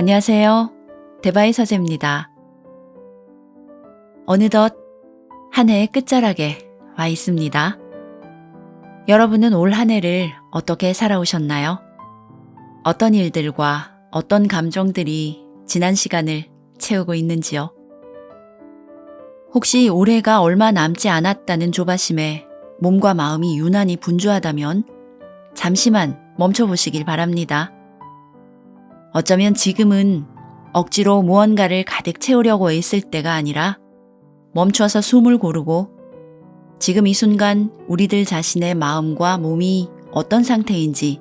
안녕하세요. 대바이 서재입니다. 어느덧 한 해의 끝자락에 와 있습니다. 여러분은 올 한 해를 어떻게 살아오셨나요? 어떤 일들과 어떤 감정들이 지난 시간을 채우고 있는지요? 혹시 올해가 얼마 남지 않았다는 조바심에 몸과 마음이 유난히 분주하다면 잠시만 멈춰보시길 바랍니다. 어쩌면 지금은 억지로 무언가를 가득 채우려고 애쓸 때가 아니라 멈춰서 숨을 고르고 지금 이 순간 우리들 자신의 마음과 몸이 어떤 상태인지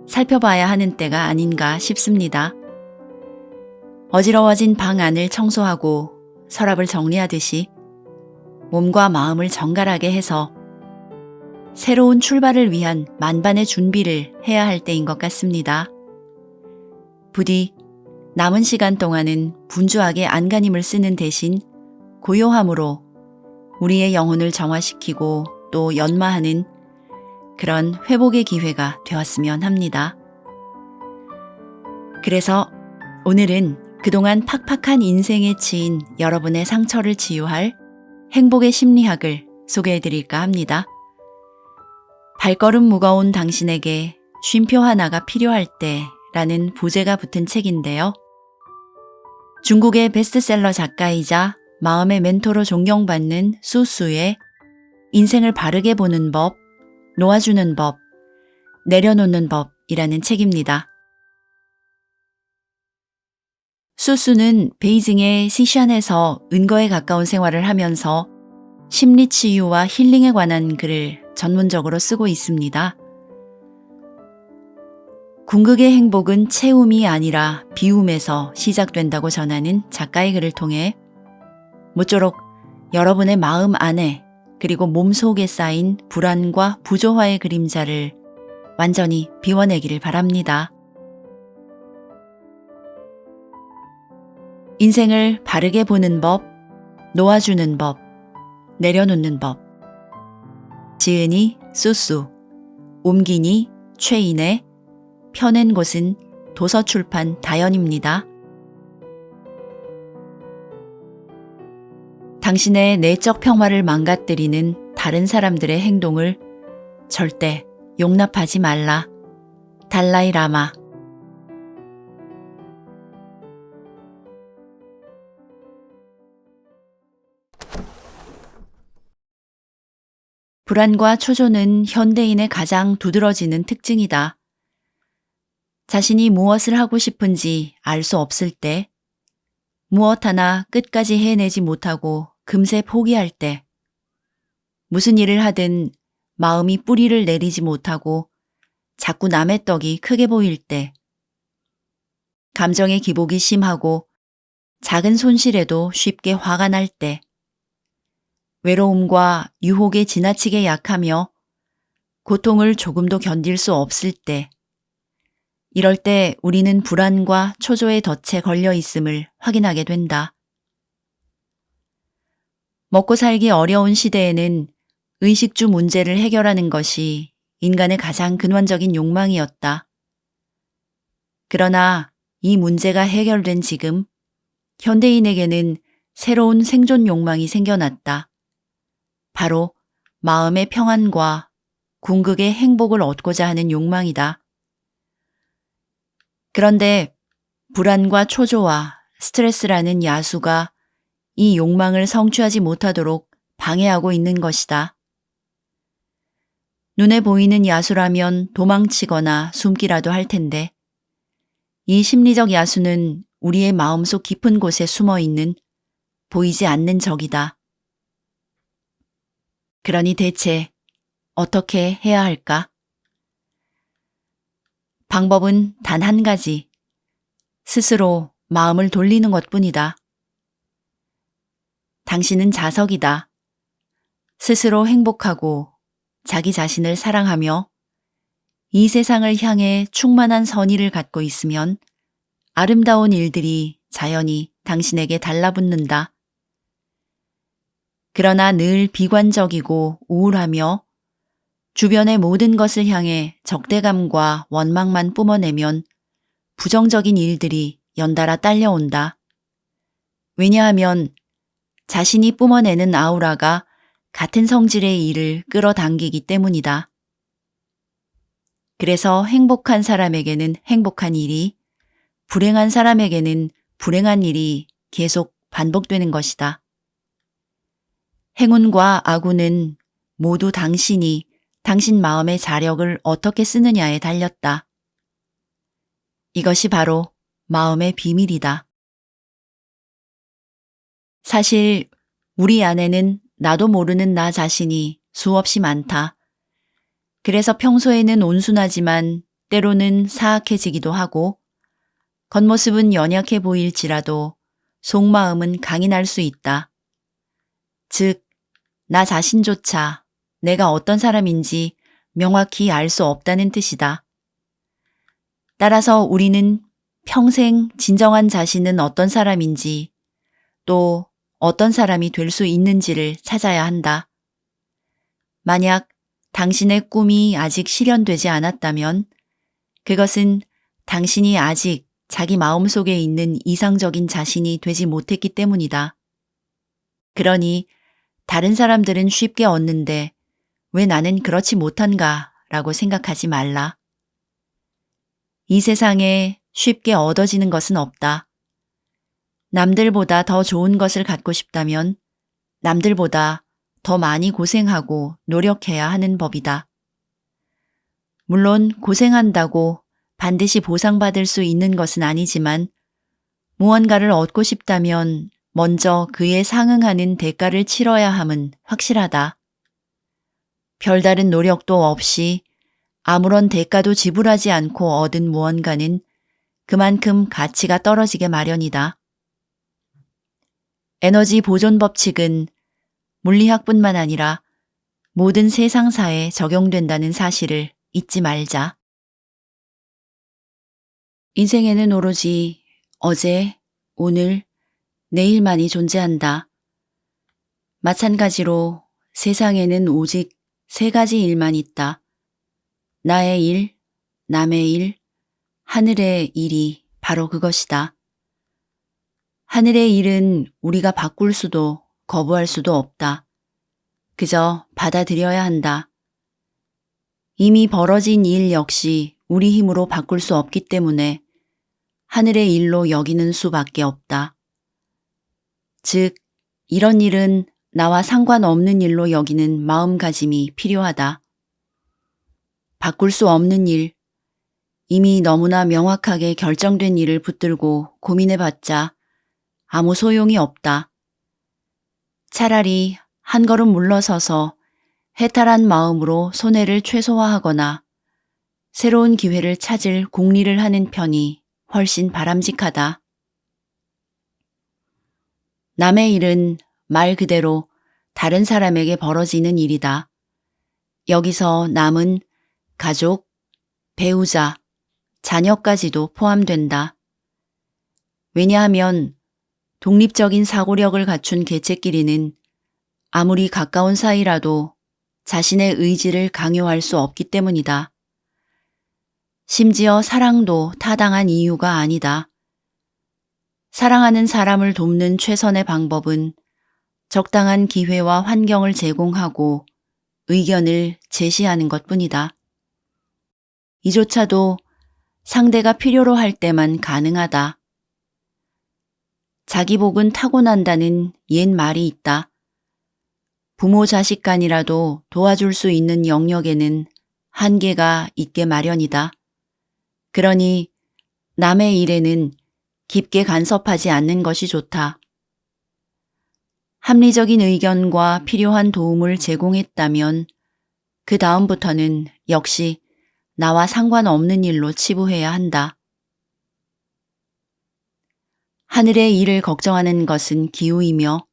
살펴봐야 하는 때가 아닌가 싶습니다. 어지러워진 방 안을 청소하고 서랍을 정리하듯이 몸과 마음을 정갈하게 해서 새로운 출발을 위한 만반의 준비를 해야 할 때인 것 같습니다. 부디 남은 시간 동안은 분주하게 안간힘을 쓰는 대신 고요함으로 우리의 영혼을 정화시키고 또 연마하는 그런 회복의 기회가 되었으면 합니다. 그래서 오늘은 그동안 팍팍한 인생에 치인 여러분의 상처를 치유할 행복의 심리학을 소개해 드릴까 합니다. 발걸음 무거운 당신에게 쉼표 하나가 필요할 때 라는 부제가 붙은 책인데요. 중국의 베스트셀러 작가이자 마음의 멘토로 존경받는 수수의 인생을 바르게 보는 법, 놓아주는 법, 내려놓는 법이라는 책입니다. 수수는 베이징의 시샨에서 은거에 가까운 생활을 하면서 심리치유와 힐링에 관한 글을 전문적으로 쓰고 있습니다. 궁극의 행복은 채움이 아니라 비움에서 시작된다고 전하는 작가의 글을 통해 모쪼록 여러분의 마음 안에 그리고 몸속에 쌓인 불안과 부조화의 그림자를 완전히 비워내기를 바랍니다. 인생을 바르게 보는 법, 놓아주는 법, 내려놓는 법. 지은이 수수, 옮기니 최인혜, 펴낸 곳은 도서출판 다연입니다. 당신의 내적 평화를 망가뜨리는 다른 사람들의 행동을 절대 용납하지 말라. 달라이 라마. 불안과 초조는 현대인의 가장 두드러지는 특징이다. 자신이 무엇을 하고 싶은지 알 수 없을 때, 무엇 하나 끝까지 해내지 못하고 금세 포기할 때, 무슨 일을 하든 마음이 뿌리를 내리지 못하고 자꾸 남의 떡이 크게 보일 때, 감정의 기복이 심하고 작은 손실에도 쉽게 화가 날 때, 외로움과 유혹에 지나치게 약하며 고통을 조금도 견딜 수 없을 때, 이럴 때 우리는 불안과 초조의 덫에 걸려 있음을 확인하게 된다. 먹고 살기 어려운 시대에는 의식주 문제를 해결하는 것이 인간의 가장 근원적인 욕망이었다. 그러나 이 문제가 해결된 지금 현대인에게는 새로운 생존 욕망이 생겨났다. 바로 마음의 평안과 궁극의 행복을 얻고자 하는 욕망이다. 그런데 불안과 초조와 스트레스라는 야수가 이 욕망을 성취하지 못하도록 방해하고 있는 것이다. 눈에 보이는 야수라면 도망치거나 숨기라도 할 텐데 이 심리적 야수는 우리의 마음속 깊은 곳에 숨어 있는 보이지 않는 적이다. 그러니 대체 어떻게 해야 할까? 방법은 단 한 가지, 스스로 마음을 돌리는 것뿐이다. 당신은 자석이다. 스스로 행복하고 자기 자신을 사랑하며 이 세상을 향해 충만한 선의를 갖고 있으면 아름다운 일들이 자연히 당신에게 달라붙는다. 그러나 늘 비관적이고 우울하며 주변의 모든 것을 향해 적대감과 원망만 뿜어내면 부정적인 일들이 연달아 딸려온다. 왜냐하면 자신이 뿜어내는 아우라가 같은 성질의 일을 끌어당기기 때문이다. 그래서 행복한 사람에게는 행복한 일이, 불행한 사람에게는 불행한 일이 계속 반복되는 것이다. 행운과 악운은 모두 당신이 당신 마음의 자력을 어떻게 쓰느냐에 달렸다. 이것이 바로 마음의 비밀이다. 사실 우리 안에는 나도 모르는 나 자신이 수없이 많다. 그래서 평소에는 온순하지만 때로는 사악해지기도 하고 겉모습은 연약해 보일지라도 속마음은 강인할 수 있다. 즉, 나 자신조차 내가 어떤 사람인지 명확히 알 수 없다는 뜻이다. 따라서 우리는 평생 진정한 자신은 어떤 사람인지 또 어떤 사람이 될 수 있는지를 찾아야 한다. 만약 당신의 꿈이 아직 실현되지 않았다면 그것은 당신이 아직 자기 마음속에 있는 이상적인 자신이 되지 못했기 때문이다. 그러니 다른 사람들은 쉽게 얻는데 왜 나는 그렇지 못한가 라고 생각하지 말라. 이 세상에 쉽게 얻어지는 것은 없다. 남들보다 더 좋은 것을 갖고 싶다면 남들보다 더 많이 고생하고 노력해야 하는 법이다. 물론 고생한다고 반드시 보상받을 수 있는 것은 아니지만 무언가를 얻고 싶다면 먼저 그에 상응하는 대가를 치러야 함은 확실하다. 별다른 노력도 없이 아무런 대가도 지불하지 않고 얻은 무언가는 그만큼 가치가 떨어지게 마련이다. 에너지 보존 법칙은 물리학뿐만 아니라 모든 세상사에 적용된다는 사실을 잊지 말자. 인생에는 오로지 어제, 오늘, 내일만이 존재한다. 마찬가지로 세상에는 오직 세 가지 일만 있다. 나의 일, 남의 일, 하늘의 일이 바로 그것이다. 하늘의 일은 우리가 바꿀 수도 거부할 수도 없다. 그저 받아들여야 한다. 이미 벌어진 일 역시 우리 힘으로 바꿀 수 없기 때문에 하늘의 일로 여기는 수밖에 없다. 즉, 이런 일은 나와 상관없는 일로 여기는 마음가짐이 필요하다. 바꿀 수 없는 일, 이미 너무나 명확하게 결정된 일을 붙들고 고민해봤자 아무 소용이 없다. 차라리 한 걸음 물러서서 해탈한 마음으로 손해를 최소화하거나 새로운 기회를 찾을 공리를 하는 편이 훨씬 바람직하다. 남의 일은 말 그대로 다른 사람에게 벌어지는 일이다. 여기서 남은 가족, 배우자, 자녀까지도 포함된다. 왜냐하면 독립적인 사고력을 갖춘 개체끼리는 아무리 가까운 사이라도 자신의 의지를 강요할 수 없기 때문이다. 심지어 사랑도 타당한 이유가 아니다. 사랑하는 사람을 돕는 최선의 방법은 적당한 기회와 환경을 제공하고 의견을 제시하는 것뿐이다. 이조차도 상대가 필요로 할 때만 가능하다. 자기 복은 타고난다는 옛 말이 있다. 부모 자식 간이라도 도와줄 수 있는 영역에는 한계가 있게 마련이다. 그러니 남의 일에는 깊게 간섭하지 않는 것이 좋다. 합리적인 의견과 필요한 도움을 제공했다면 그 다음부터는 역시 나와 상관없는 일로 치부해야 한다. 하늘의 일을 걱정하는 것은 기우이며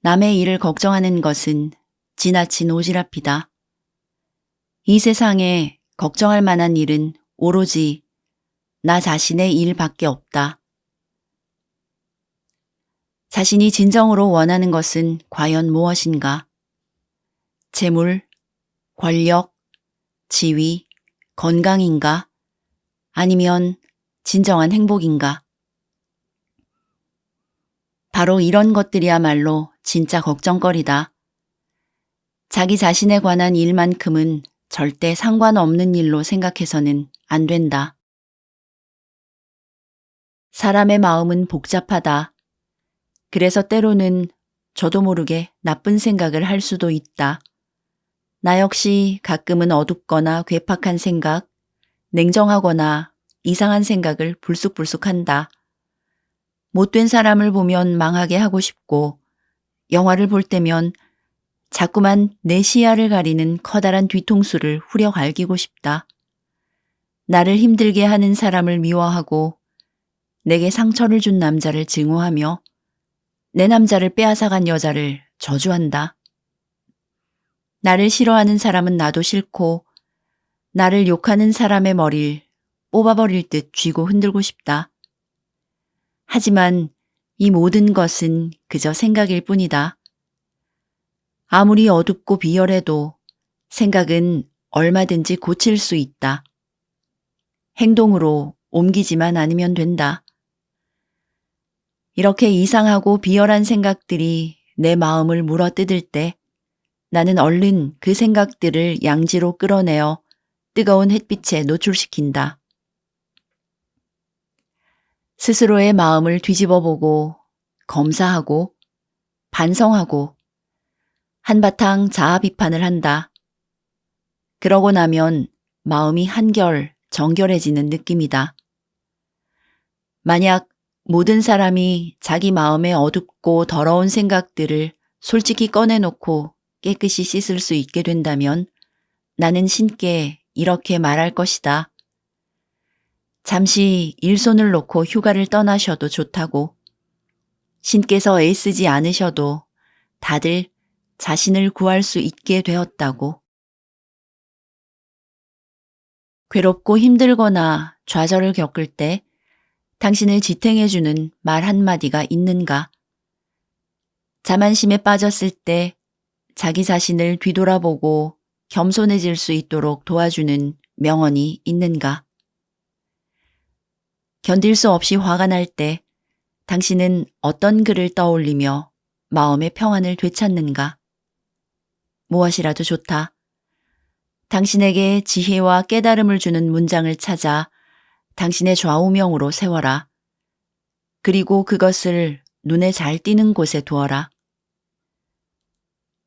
남의 일을 걱정하는 것은 지나친 오지랖이다. 이 세상에 걱정할 만한 일은 오로지 나 자신의 일밖에 없다. 자신이 진정으로 원하는 것은 과연 무엇인가? 재물, 권력, 지위, 건강인가? 아니면 진정한 행복인가? 바로 이런 것들이야말로 진짜 걱정거리다. 자기 자신에 관한 일만큼은 절대 상관없는 일로 생각해서는 안 된다. 사람의 마음은 복잡하다. 그래서 때로는 저도 모르게 나쁜 생각을 할 수도 있다. 나 역시 가끔은 어둡거나 괴팍한 생각, 냉정하거나 이상한 생각을 불쑥불쑥한다. 못된 사람을 보면 망하게 하고 싶고, 영화를 볼 때면 자꾸만 내 시야를 가리는 커다란 뒤통수를 후려 갈기고 싶다. 나를 힘들게 하는 사람을 미워하고, 내게 상처를 준 남자를 증오하며, 내 남자를 빼앗아간 여자를 저주한다. 나를 싫어하는 사람은 나도 싫고, 나를 욕하는 사람의 머리를 뽑아버릴 듯 쥐고 흔들고 싶다. 하지만 이 모든 것은 그저 생각일 뿐이다. 아무리 어둡고 비열해도 생각은 얼마든지 고칠 수 있다. 행동으로 옮기지만 않으면 된다. 이렇게 이상하고 비열한 생각들이 내 마음을 물어뜯을 때 나는 얼른 그 생각들을 양지로 끌어내어 뜨거운 햇빛에 노출시킨다. 스스로의 마음을 뒤집어보고 검사하고 반성하고 한바탕 자아 비판을 한다. 그러고 나면 마음이 한결 정결해지는 느낌이다. 만약 모든 사람이 자기 마음의 어둡고 더러운 생각들을 솔직히 꺼내놓고 깨끗이 씻을 수 있게 된다면 나는 신께 이렇게 말할 것이다. 잠시 일손을 놓고 휴가를 떠나셔도 좋다고. 신께서 애쓰지 않으셔도 다들 자신을 구할 수 있게 되었다고. 괴롭고 힘들거나 좌절을 겪을 때 당신을 지탱해주는 말 한마디가 있는가? 자만심에 빠졌을 때 자기 자신을 뒤돌아보고 겸손해질 수 있도록 도와주는 명언이 있는가? 견딜 수 없이 화가 날 때 당신은 어떤 글을 떠올리며 마음의 평안을 되찾는가? 무엇이라도 좋다. 당신에게 지혜와 깨달음을 주는 문장을 찾아 당신의 좌우명으로 세워라. 그리고 그것을 눈에 잘 띄는 곳에 두어라.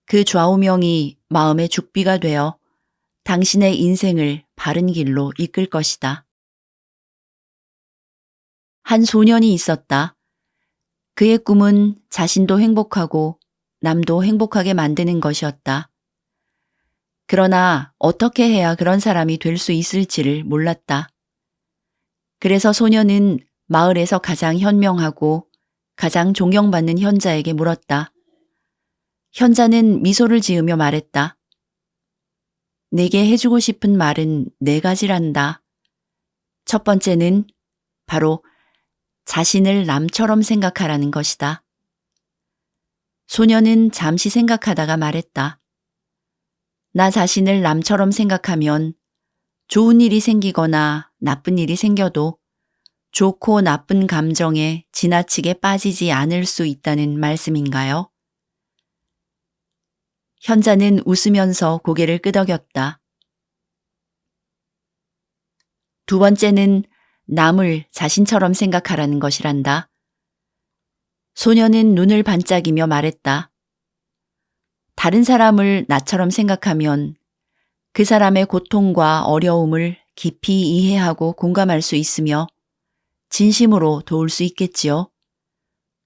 그 좌우명이 마음의 죽비가 되어 당신의 인생을 바른 길로 이끌 것이다. 한 소년이 있었다. 그의 꿈은 자신도 행복하고 남도 행복하게 만드는 것이었다. 그러나 어떻게 해야 그런 사람이 될 수 있을지를 몰랐다. 그래서 소년은 마을에서 가장 현명하고 가장 존경받는 현자에게 물었다. 현자는 미소를 지으며 말했다. 내게 해주고 싶은 말은 4가지란다. 첫 번째는 바로 자신을 남처럼 생각하라는 것이다. 소년은 잠시 생각하다가 말했다. 나 자신을 남처럼 생각하면 좋은 일이 생기거나 나쁜 일이 생겨도 좋고 나쁜 감정에 지나치게 빠지지 않을 수 있다는 말씀인가요? 현자는 웃으면서 고개를 끄덕였다. 두 번째는 남을 자신처럼 생각하라는 것이란다. 소년은 눈을 반짝이며 말했다. 다른 사람을 나처럼 생각하면 그 사람의 고통과 어려움을 깊이 이해하고 공감할 수 있으며 진심으로 도울 수 있겠지요.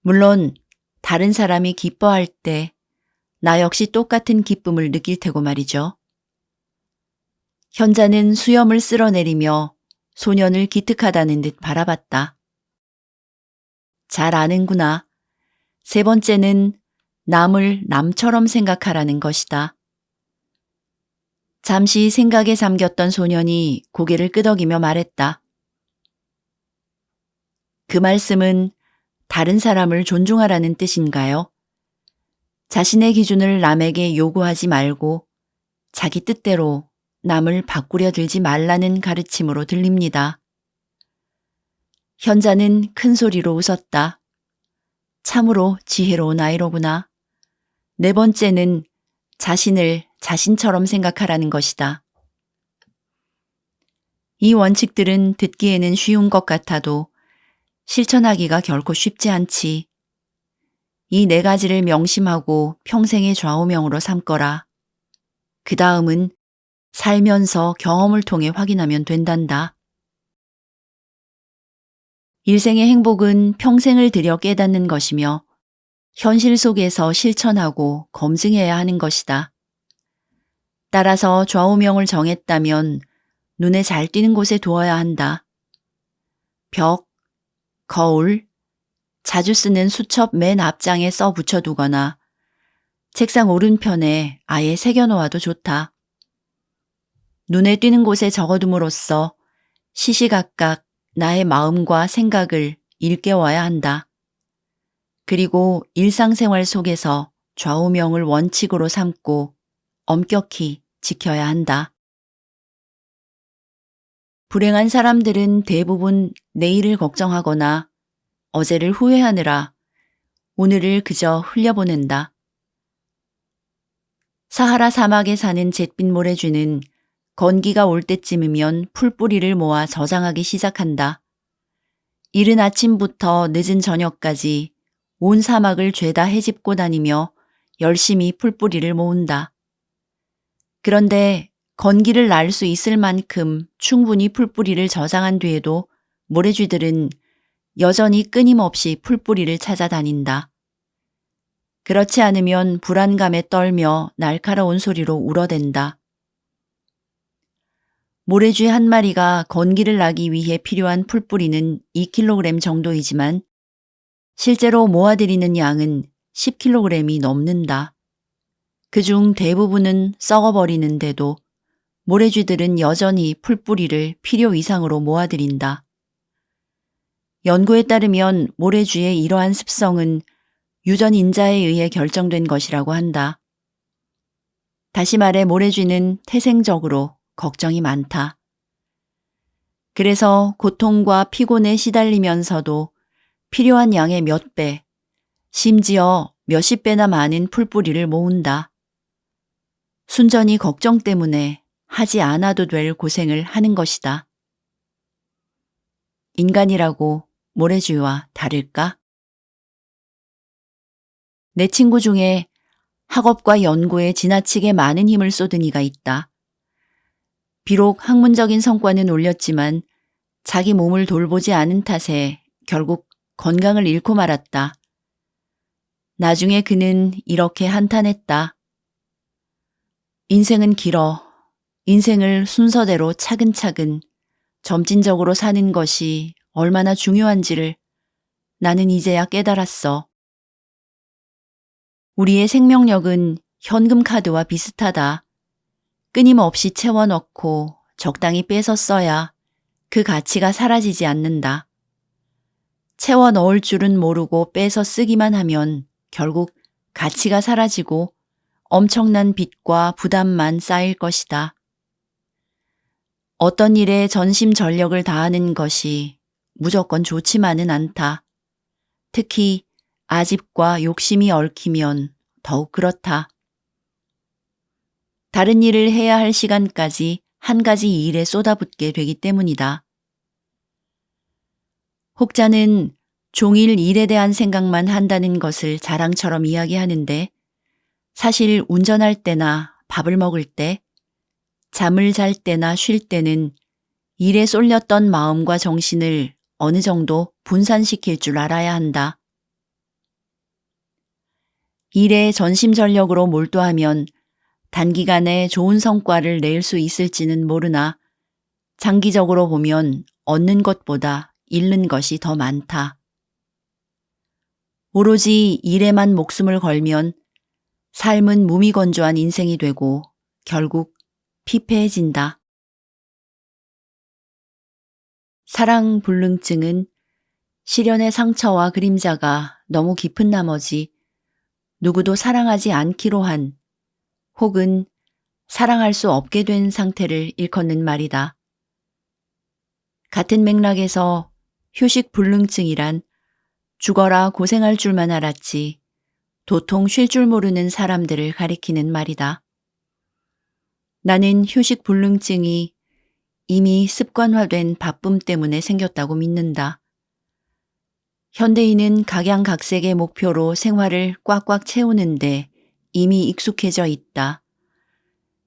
물론 다른 사람이 기뻐할 때 나 역시 똑같은 기쁨을 느낄 테고 말이죠. 현자는 수염을 쓸어내리며 소년을 기특하다는 듯 바라봤다. 잘 아는구나. 세 번째는 남을 남처럼 생각하라는 것이다. 잠시 생각에 잠겼던 소년이 고개를 끄덕이며 말했다. 그 말씀은 다른 사람을 존중하라는 뜻인가요? 자신의 기준을 남에게 요구하지 말고 자기 뜻대로 남을 바꾸려 들지 말라는 가르침으로 들립니다. 현자는 큰 소리로 웃었다. 참으로 지혜로운 아이로구나. 네 번째는 자신을 자신처럼 생각하라는 것이다. 이 원칙들은 듣기에는 쉬운 것 같아도 실천하기가 결코 쉽지 않지. 이 네 가지를 명심하고 평생의 좌우명으로 삼거라. 그 다음은 살면서 경험을 통해 확인하면 된단다. 일생의 행복은 평생을 들여 깨닫는 것이며 현실 속에서 실천하고 검증해야 하는 것이다. 따라서 좌우명을 정했다면 눈에 잘 띄는 곳에 두어야 한다. 벽, 거울, 자주 쓰는 수첩 맨 앞장에 써 붙여두거나 책상 오른편에 아예 새겨놓아도 좋다. 눈에 띄는 곳에 적어둠으로써 시시각각 나의 마음과 생각을 일깨워야 한다. 그리고 일상생활 속에서 좌우명을 원칙으로 삼고 엄격히 지켜야 한다. 불행한 사람들은 대부분 내일을 걱정하거나 어제를 후회하느라 오늘을 그저 흘려보낸다. 사하라 사막에 사는 잿빛 모래쥐는 건기가 올 때쯤이면 풀뿌리를 모아 저장하기 시작한다. 이른 아침부터 늦은 저녁까지 온 사막을 죄다 헤집고 다니며 열심히 풀뿌리를 모은다. 그런데 건기를 날 수 있을 만큼 충분히 풀뿌리를 저장한 뒤에도 모래쥐들은 여전히 끊임없이 풀뿌리를 찾아다닌다. 그렇지 않으면 불안감에 떨며 날카로운 소리로 울어댄다. 모래쥐 한 마리가 건기를 나기 위해 필요한 풀뿌리는 2kg 정도이지만 실제로 모아들이는 양은 10kg이 넘는다. 그중 대부분은 썩어버리는데도 모래쥐들은 여전히 풀뿌리를 필요 이상으로 모아들인다. 연구에 따르면 모래쥐의 이러한 습성은 유전인자에 의해 결정된 것이라고 한다. 다시 말해 모래쥐는 태생적으로 걱정이 많다. 그래서 고통과 피곤에 시달리면서도 필요한 양의 몇 배, 심지어 몇십 배나 많은 풀뿌리를 모은다. 순전히 걱정 때문에 하지 않아도 될 고생을 하는 것이다. 인간이라고 모래쥐와 다를까? 내 친구 중에 학업과 연구에 지나치게 많은 힘을 쏟은 이가 있다. 비록 학문적인 성과는 올렸지만 자기 몸을 돌보지 않은 탓에 결국 건강을 잃고 말았다. 나중에 그는 이렇게 한탄했다. 인생은 길어. 인생을 순서대로 차근차근 점진적으로 사는 것이 얼마나 중요한지를 나는 이제야 깨달았어. 우리의 생명력은 현금 카드와 비슷하다. 끊임없이 채워넣고 적당히 빼서 써야 그 가치가 사라지지 않는다. 채워 넣을 줄은 모르고 빼서 쓰기만 하면 결국 가치가 사라지고 엄청난 빚과 부담만 쌓일 것이다. 어떤 일에 전심전력을 다하는 것이 무조건 좋지만은 않다. 특히 아집과 욕심이 얽히면 더욱 그렇다. 다른 일을 해야 할 시간까지 한 가지 일에 쏟아붓게 되기 때문이다. 혹자는 종일 일에 대한 생각만 한다는 것을 자랑처럼 이야기하는데 사실 운전할 때나 밥을 먹을 때, 잠을 잘 때나 쉴 때는 일에 쏠렸던 마음과 정신을 어느 정도 분산시킬 줄 알아야 한다. 일에 전심전력으로 몰두하면 단기간에 좋은 성과를 낼 수 있을지는 모르나 장기적으로 보면 얻는 것보다 잃는 것이 더 많다. 오로지 일에만 목숨을 걸면 삶은 무미건조한 인생이 되고 결국 피폐해진다. 사랑 불능증은 시련의 상처와 그림자가 너무 깊은 나머지 누구도 사랑하지 않기로 한 혹은 사랑할 수 없게 된 상태를 일컫는 말이다. 같은 맥락에서 휴식 불능증이란 죽어라 고생할 줄만 알았지 도통 쉴 줄 모르는 사람들을 가리키는 말이다. 나는 휴식 불능증이 이미 습관화된 바쁨 때문에 생겼다고 믿는다. 현대인은 각양각색의 목표로 생활을 꽉꽉 채우는데 이미 익숙해져 있다.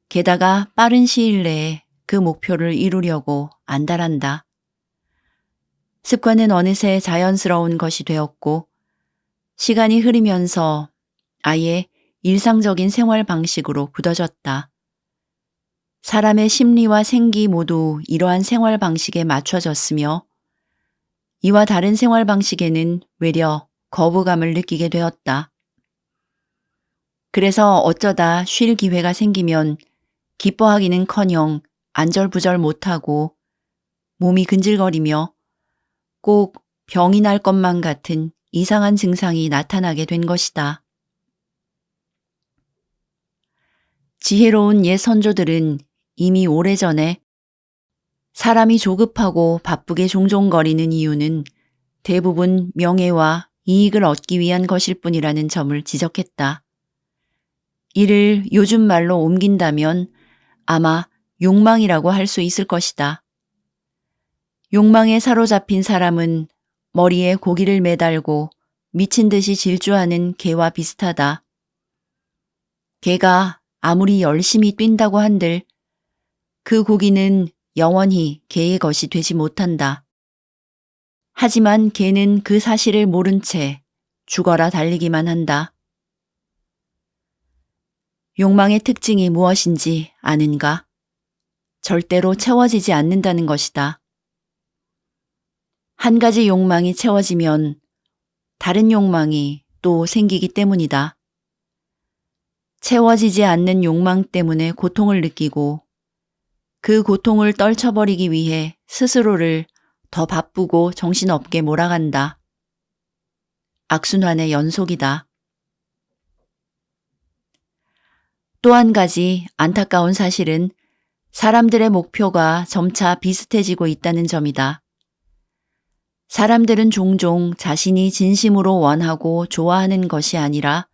게다가 빠른 시일 내에 그 목표를 이루려고 안달한다. 습관은 어느새 자연스러운 것이 되었고 시간이 흐르면서 아예 일상적인 생활 방식으로 굳어졌다. 사람의 심리와 생기 모두 이러한 생활 방식에 맞춰졌으며 이와 다른 생활 방식에는 외려 거부감을 느끼게 되었다. 그래서 어쩌다 쉴 기회가 생기면 기뻐하기는커녕 안절부절 못하고 몸이 근질거리며 꼭 병이 날 것만 같은 이상한 증상이 나타나게 된 것이다. 지혜로운 옛 선조들은 이미 오래전에 사람이 조급하고 바쁘게 종종거리는 이유는 대부분 명예와 이익을 얻기 위한 것일 뿐이라는 점을 지적했다. 이를 요즘 말로 옮긴다면 아마 욕망이라고 할 수 있을 것이다. 욕망에 사로잡힌 사람은 머리에 고기를 매달고 미친 듯이 질주하는 개와 비슷하다. 개가 아무리 열심히 뛴다고 한들 그 고기는 영원히 개의 것이 되지 못한다. 하지만 개는 그 사실을 모른 채 죽어라 달리기만 한다. 욕망의 특징이 무엇인지 아는가? 절대로 채워지지 않는다는 것이다. 한 가지 욕망이 채워지면 다른 욕망이 또 생기기 때문이다. 채워지지 않는 욕망 때문에 고통을 느끼고 그 고통을 떨쳐버리기 위해 스스로를 더 바쁘고 정신없게 몰아간다. 악순환의 연속이다. 또 한 가지 안타까운 사실은 사람들의 목표가 점차 비슷해지고 있다는 점이다. 사람들은 종종 자신이 진심으로 원하고 좋아하는 것이 아니라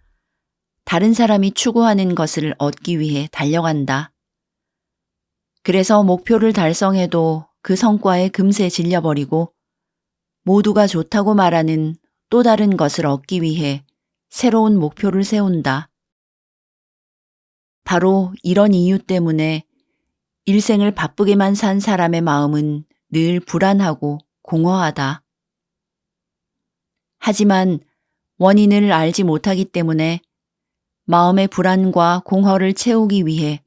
다른 사람이 추구하는 것을 얻기 위해 달려간다. 그래서 목표를 달성해도 그 성과에 금세 질려버리고 모두가 좋다고 말하는 또 다른 것을 얻기 위해 새로운 목표를 세운다. 바로 이런 이유 때문에 일생을 바쁘게만 산 사람의 마음은 늘 불안하고 공허하다. 하지만 원인을 알지 못하기 때문에 마음의 불안과 공허를 채우기 위해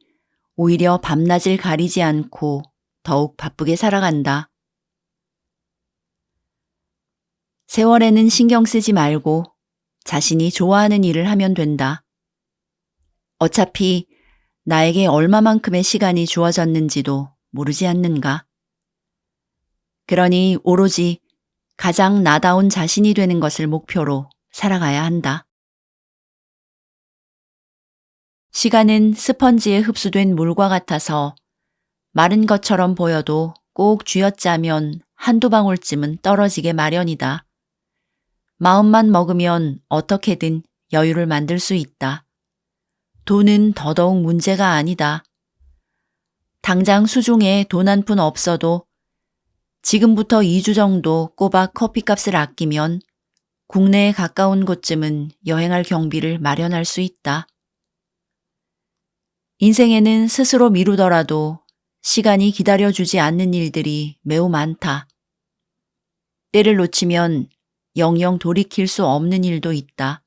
오히려 밤낮을 가리지 않고 더욱 바쁘게 살아간다. 세월에는 신경 쓰지 말고 자신이 좋아하는 일을 하면 된다. 어차피 나에게 얼마만큼의 시간이 주어졌는지도 모르지 않는가. 그러니 오로지 가장 나다운 자신이 되는 것을 목표로 살아가야 한다. 시간은 스펀지에 흡수된 물과 같아서 마른 것처럼 보여도 꼭 쥐어짜면 한두 방울쯤은 떨어지게 마련이다. 마음만 먹으면 어떻게든 여유를 만들 수 있다. 돈은 더더욱 문제가 아니다. 당장 수중에 돈 한 푼 없어도 지금부터 2주 정도 꼬박 커피값을 아끼면 국내에 가까운 곳쯤은 여행할 경비를 마련할 수 있다. 인생에는 스스로 미루더라도 시간이 기다려주지 않는 일들이 매우 많다. 때를 놓치면 영영 돌이킬 수 없는 일도 있다.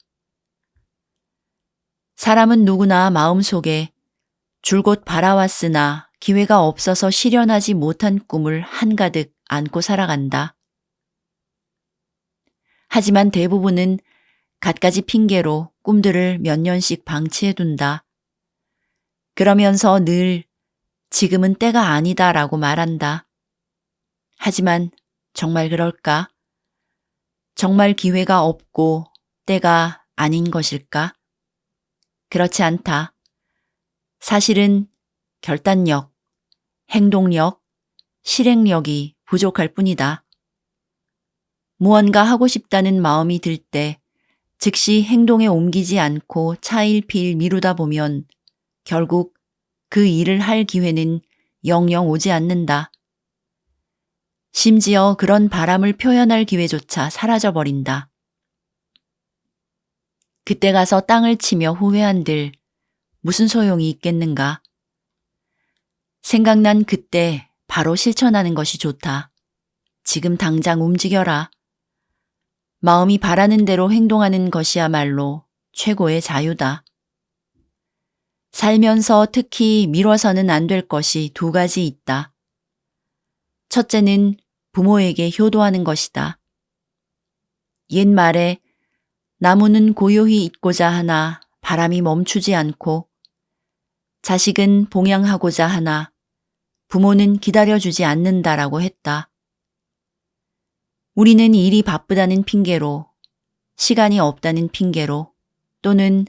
사람은 누구나 마음속에 줄곧 바라왔으나 기회가 없어서 실현하지 못한 꿈을 한가득 안고 살아간다. 하지만 대부분은 갖가지 핑계로 꿈들을 몇 년씩 방치해둔다. 그러면서 늘 지금은 때가 아니다라고 말한다. 하지만 정말 그럴까? 정말 기회가 없고 때가 아닌 것일까? 그렇지 않다. 사실은 결단력, 행동력, 실행력이 부족할 뿐이다. 무언가 하고 싶다는 마음이 들 때 즉시 행동에 옮기지 않고 차일피일 미루다 보면 결국 그 일을 할 기회는 영영 오지 않는다. 심지어 그런 바람을 표현할 기회조차 사라져버린다. 그때 가서 땅을 치며 후회한들 무슨 소용이 있겠는가? 생각난 그때 바로 실천하는 것이 좋다. 지금 당장 움직여라. 마음이 바라는 대로 행동하는 것이야말로 최고의 자유다. 살면서 특히 미뤄서는 안 될 것이 두 가지 있다. 첫째는 부모에게 효도하는 것이다. 옛말에 나무는 고요히 있고자 하나 바람이 멈추지 않고 자식은 봉양하고자 하나 부모는 기다려주지 않는다라고 했다. 우리는 일이 바쁘다는 핑계로, 시간이 없다는 핑계로, 또는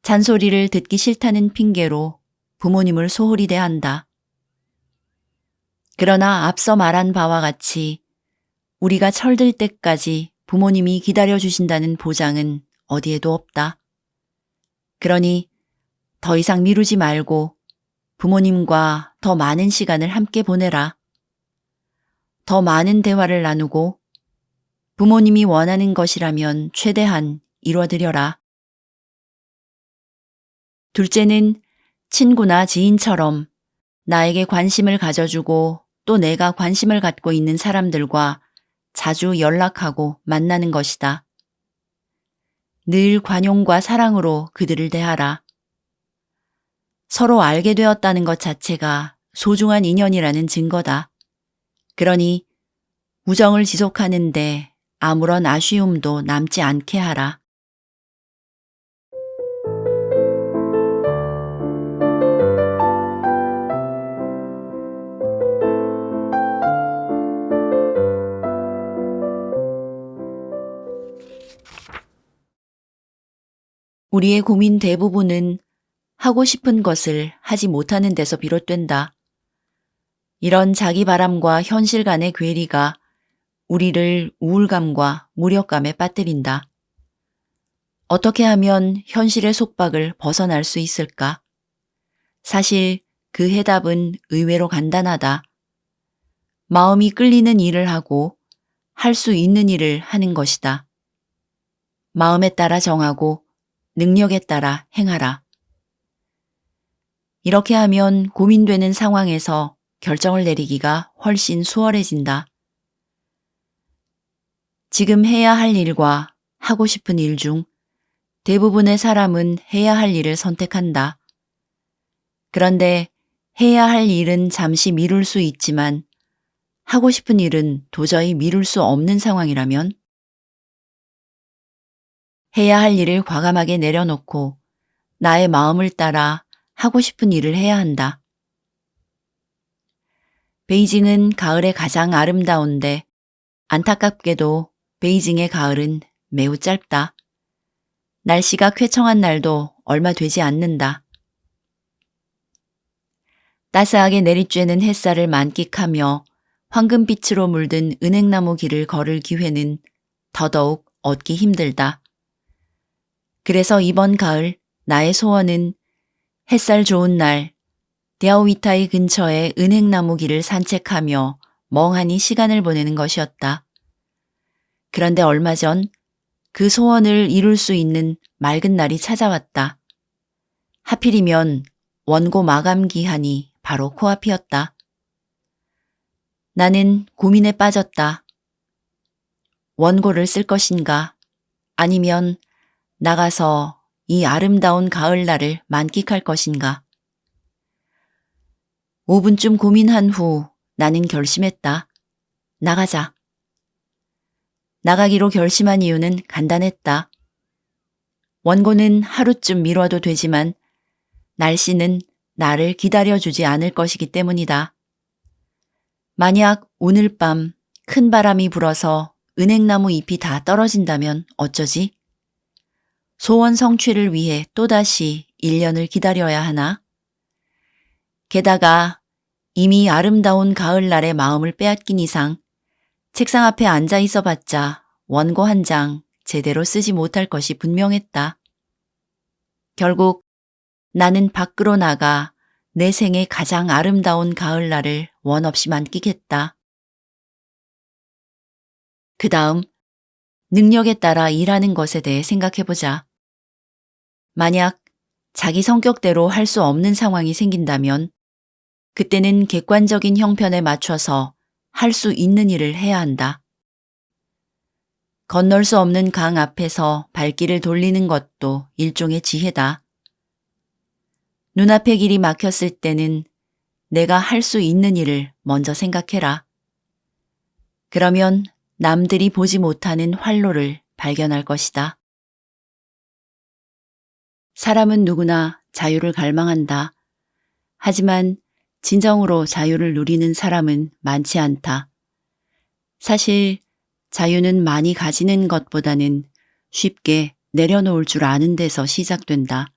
잔소리를 듣기 싫다는 핑계로 부모님을 소홀히 대한다. 그러나 앞서 말한 바와 같이 우리가 철들 때까지 부모님이 기다려주신다는 보장은 어디에도 없다. 그러니 더 이상 미루지 말고 부모님과 더 많은 시간을 함께 보내라. 더 많은 대화를 나누고 부모님이 원하는 것이라면 최대한 이뤄드려라. 둘째는 친구나 지인처럼 나에게 관심을 가져주고 또 내가 관심을 갖고 있는 사람들과 자주 연락하고 만나는 것이다. 늘 관용과 사랑으로 그들을 대하라. 서로 알게 되었다는 것 자체가 소중한 인연이라는 증거다. 그러니 우정을 지속하는데 아무런 아쉬움도 남지 않게 하라. 우리의 고민 대부분은 하고 싶은 것을 하지 못하는 데서 비롯된다. 이런 자기 바람과 현실 간의 괴리가 우리를 우울감과 무력감에 빠뜨린다. 어떻게 하면 현실의 속박을 벗어날 수 있을까? 사실 그 해답은 의외로 간단하다. 마음이 끌리는 일을 하고 할 수 있는 일을 하는 것이다. 마음에 따라 정하고 능력에 따라 행하라. 이렇게 하면 고민되는 상황에서 결정을 내리기가 훨씬 수월해진다. 지금 해야 할 일과 하고 싶은 일 중 대부분의 사람은 해야 할 일을 선택한다. 그런데 해야 할 일은 잠시 미룰 수 있지만 하고 싶은 일은 도저히 미룰 수 없는 상황이라면 해야 할 일을 과감하게 내려놓고 나의 마음을 따라 하고 싶은 일을 해야 한다. 베이징은 가을에 가장 아름다운데 안타깝게도 베이징의 가을은 매우 짧다. 날씨가 쾌청한 날도 얼마 되지 않는다. 따스하게 내리쬐는 햇살을 만끽하며 황금빛으로 물든 은행나무 길을 걸을 기회는 더더욱 얻기 힘들다. 그래서 이번 가을 나의 소원은 햇살 좋은 날 데아위타이 근처의 은행나무 길을 산책하며 멍하니 시간을 보내는 것이었다. 그런데 얼마 전 그 소원을 이룰 수 있는 맑은 날이 찾아왔다. 하필이면 원고 마감 기한이 바로 코앞이었다. 나는 고민에 빠졌다. 원고를 쓸 것인가? 아니면 나가서 이 아름다운 가을날을 만끽할 것인가? 5분쯤 고민한 후 나는 결심했다. 나가자. 나가기로 결심한 이유는 간단했다. 원고는 하루쯤 미뤄도 되지만 날씨는 나를 기다려주지 않을 것이기 때문이다. 만약 오늘 밤 큰 바람이 불어서 은행나무 잎이 다 떨어진다면 어쩌지? 소원 성취를 위해 또다시 1년을 기다려야 하나? 게다가 이미 아름다운 가을날의 마음을 빼앗긴 이상 책상 앞에 앉아 있어 봤자 원고 한 장 제대로 쓰지 못할 것이 분명했다. 결국 나는 밖으로 나가 내 생의 가장 아름다운 가을날을 원 없이 만끽했다. 그 다음 능력에 따라 일하는 것에 대해 생각해보자. 만약 자기 성격대로 할 수 없는 상황이 생긴다면 그때는 객관적인 형편에 맞춰서 할 수 있는 일을 해야 한다. 건널 수 없는 강 앞에서 발길을 돌리는 것도 일종의 지혜다. 눈앞의 길이 막혔을 때는 내가 할 수 있는 일을 먼저 생각해라. 그러면 남들이 보지 못하는 활로를 발견할 것이다. 사람은 누구나 자유를 갈망한다. 하지만 진정으로 자유를 누리는 사람은 많지 않다. 사실 자유는 많이 가지는 것보다는 쉽게 내려놓을 줄 아는 데서 시작된다.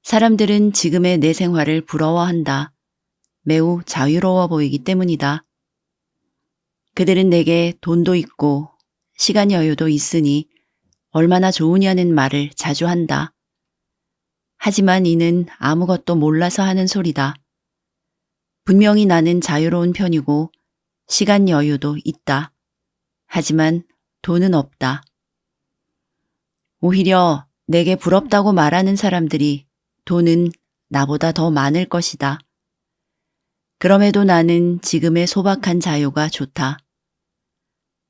사람들은 지금의 내 생활을 부러워한다. 매우 자유로워 보이기 때문이다. 그들은 내게 돈도 있고 시간 여유도 있으니 얼마나 좋으냐는 말을 자주 한다. 하지만 이는 아무것도 몰라서 하는 소리다. 분명히 나는 자유로운 편이고 시간 여유도 있다. 하지만 돈은 없다. 오히려 내게 부럽다고 말하는 사람들이 돈은 나보다 더 많을 것이다. 그럼에도 나는 지금의 소박한 자유가 좋다.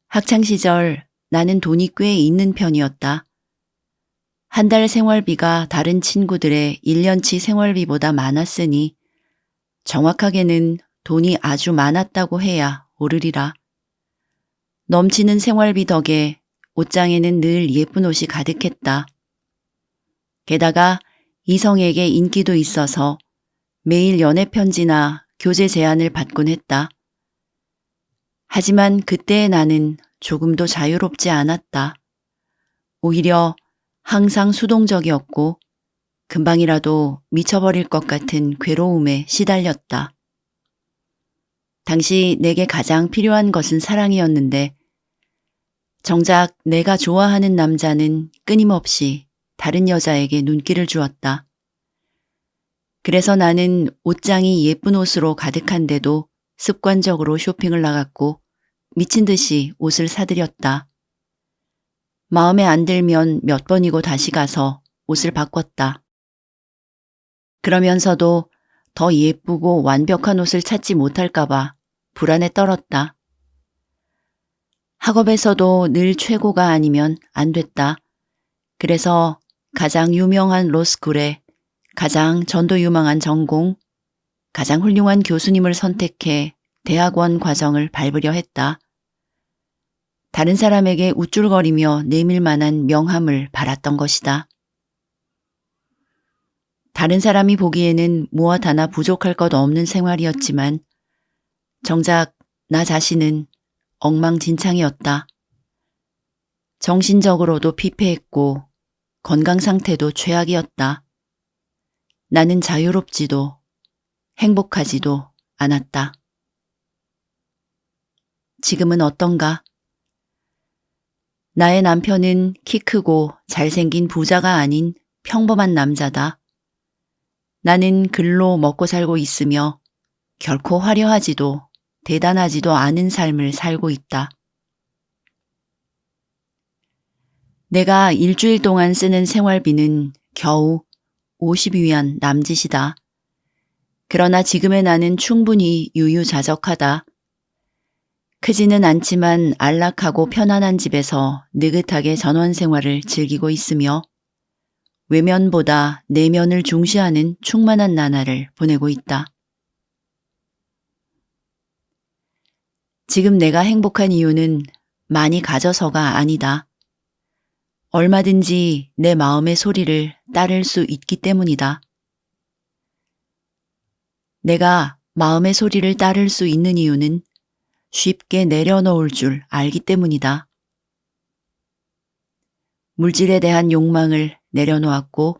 학창시절 나는 돈이 꽤 있는 편이었다. 한 달 생활비가 다른 친구들의 1년치 생활비보다 많았으니 정확하게는 돈이 아주 많았다고 해야 옳으리라. 넘치는 생활비 덕에 옷장에는 늘 예쁜 옷이 가득했다. 게다가 이성에게 인기도 있어서 매일 연애 편지나 교제 제안을 받곤 했다. 하지만 그때의 나는 조금도 자유롭지 않았다. 오히려 항상 수동적이었고 금방이라도 미쳐버릴 것 같은 괴로움에 시달렸다. 당시 내게 가장 필요한 것은 사랑이었는데 정작 내가 좋아하는 남자는 끊임없이 다른 여자에게 눈길을 주었다. 그래서 나는 옷장이 예쁜 옷으로 가득한데도 습관적으로 쇼핑을 나갔고 미친 듯이 옷을 사들였다. 마음에 안 들면 몇 번이고 다시 가서 옷을 바꿨다. 그러면서도 더 예쁘고 완벽한 옷을 찾지 못할까봐 불안에 떨었다. 학업에서도 늘 최고가 아니면 안 됐다. 그래서 가장 유명한 로스쿨에 가장 전도 유망한 전공, 가장 훌륭한 교수님을 선택해 대학원 과정을 밟으려 했다. 다른 사람에게 우쭐거리며 내밀 만한 명함을 바랐던 것이다. 다른 사람이 보기에는 무엇 하나 부족할 것 없는 생활이었지만 정작 나 자신은 엉망진창이었다. 정신적으로도 피폐했고 건강 상태도 최악이었다. 나는 자유롭지도 행복하지도 않았다. 지금은 어떤가? 나의 남편은 키 크고 잘생긴 부자가 아닌 평범한 남자다. 나는 글로 먹고 살고 있으며 결코 화려하지도 대단하지도 않은 삶을 살고 있다. 내가 일주일 동안 쓰는 생활비는 겨우 50위안 남짓이다. 그러나 지금의 나는 충분히 유유자적하다. 크지는 않지만 안락하고 편안한 집에서 느긋하게 전원 생활을 즐기고 있으며 외면보다 내면을 중시하는 충만한 나날을 보내고 있다. 지금 내가 행복한 이유는 많이 가져서가 아니다. 얼마든지 내 마음의 소리를 따를 수 있기 때문이다. 내가 마음의 소리를 따를 수 있는 이유는 쉽게 내려놓을 줄 알기 때문이다. 물질에 대한 욕망을 내려놓았고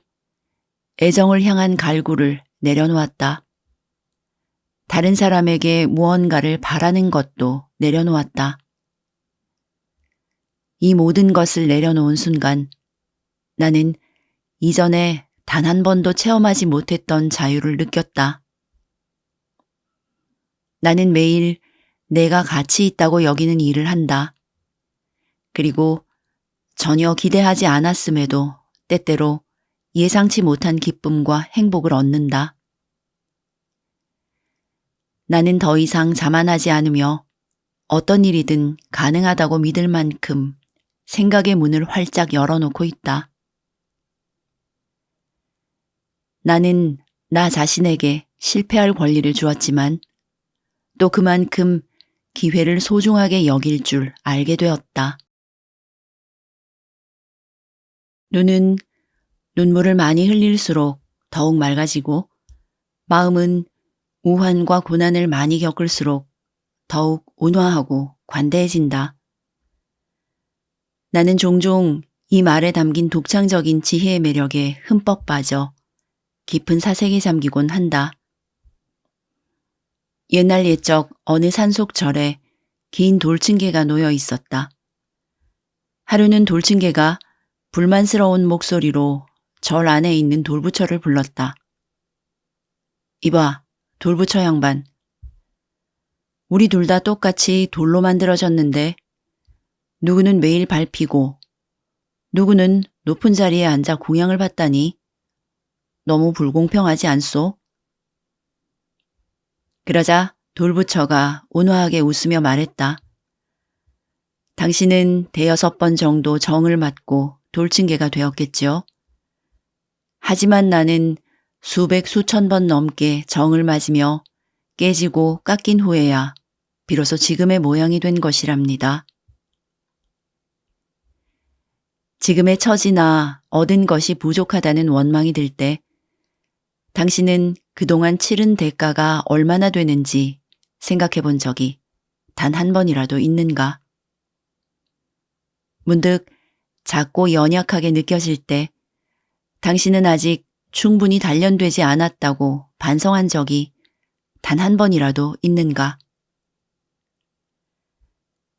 애정을 향한 갈구를 내려놓았다. 다른 사람에게 무언가를 바라는 것도 내려놓았다. 이 모든 것을 내려놓은 순간 나는 이전에 단 한 번도 체험하지 못했던 자유를 느꼈다. 나는 매일 내가 가치 있다고 여기는 일을 한다. 그리고 전혀 기대하지 않았음에도 때때로 예상치 못한 기쁨과 행복을 얻는다. 나는 더 이상 자만하지 않으며 어떤 일이든 가능하다고 믿을 만큼 생각의 문을 활짝 열어놓고 있다. 나는 나 자신에게 실패할 권리를 주었지만 또 그만큼 기회를 소중하게 여길 줄 알게 되었다. 눈은 눈물을 많이 흘릴수록 더욱 맑아지고 마음은 우환과 고난을 많이 겪을수록 더욱 온화하고 관대해진다. 나는 종종 이 말에 담긴 독창적인 지혜의 매력에 흠뻑 빠져 깊은 사색에 잠기곤 한다. 옛날 옛적 어느 산속절에 긴 돌층계가 놓여 있었다. 하루는 돌층계가 불만스러운 목소리로 절 안에 있는 돌부처를 불렀다. 이봐, 돌부처 양반. 우리 둘 다 똑같이 돌로 만들어졌는데 누구는 매일 밟히고 누구는 높은 자리에 앉아 공양을 받다니 너무 불공평하지 않소? 그러자 돌부처가 온화하게 웃으며 말했다. 당신은 대여섯 번 정도 정을 맞고 돌층계가 되었겠지요. 하지만 나는 수백 수천 번 넘게 정을 맞으며 깨지고 깎인 후에야 비로소 지금의 모양이 된 것이랍니다. 지금의 처지나 얻은 것이 부족하다는 원망이 들 때 당신은 그동안 치른 대가가 얼마나 되는지 생각해 본 적이 단 한 번이라도 있는가? 문득 작고 연약하게 느껴질 때 당신은 아직 충분히 단련되지 않았다고 반성한 적이 단 한 번이라도 있는가?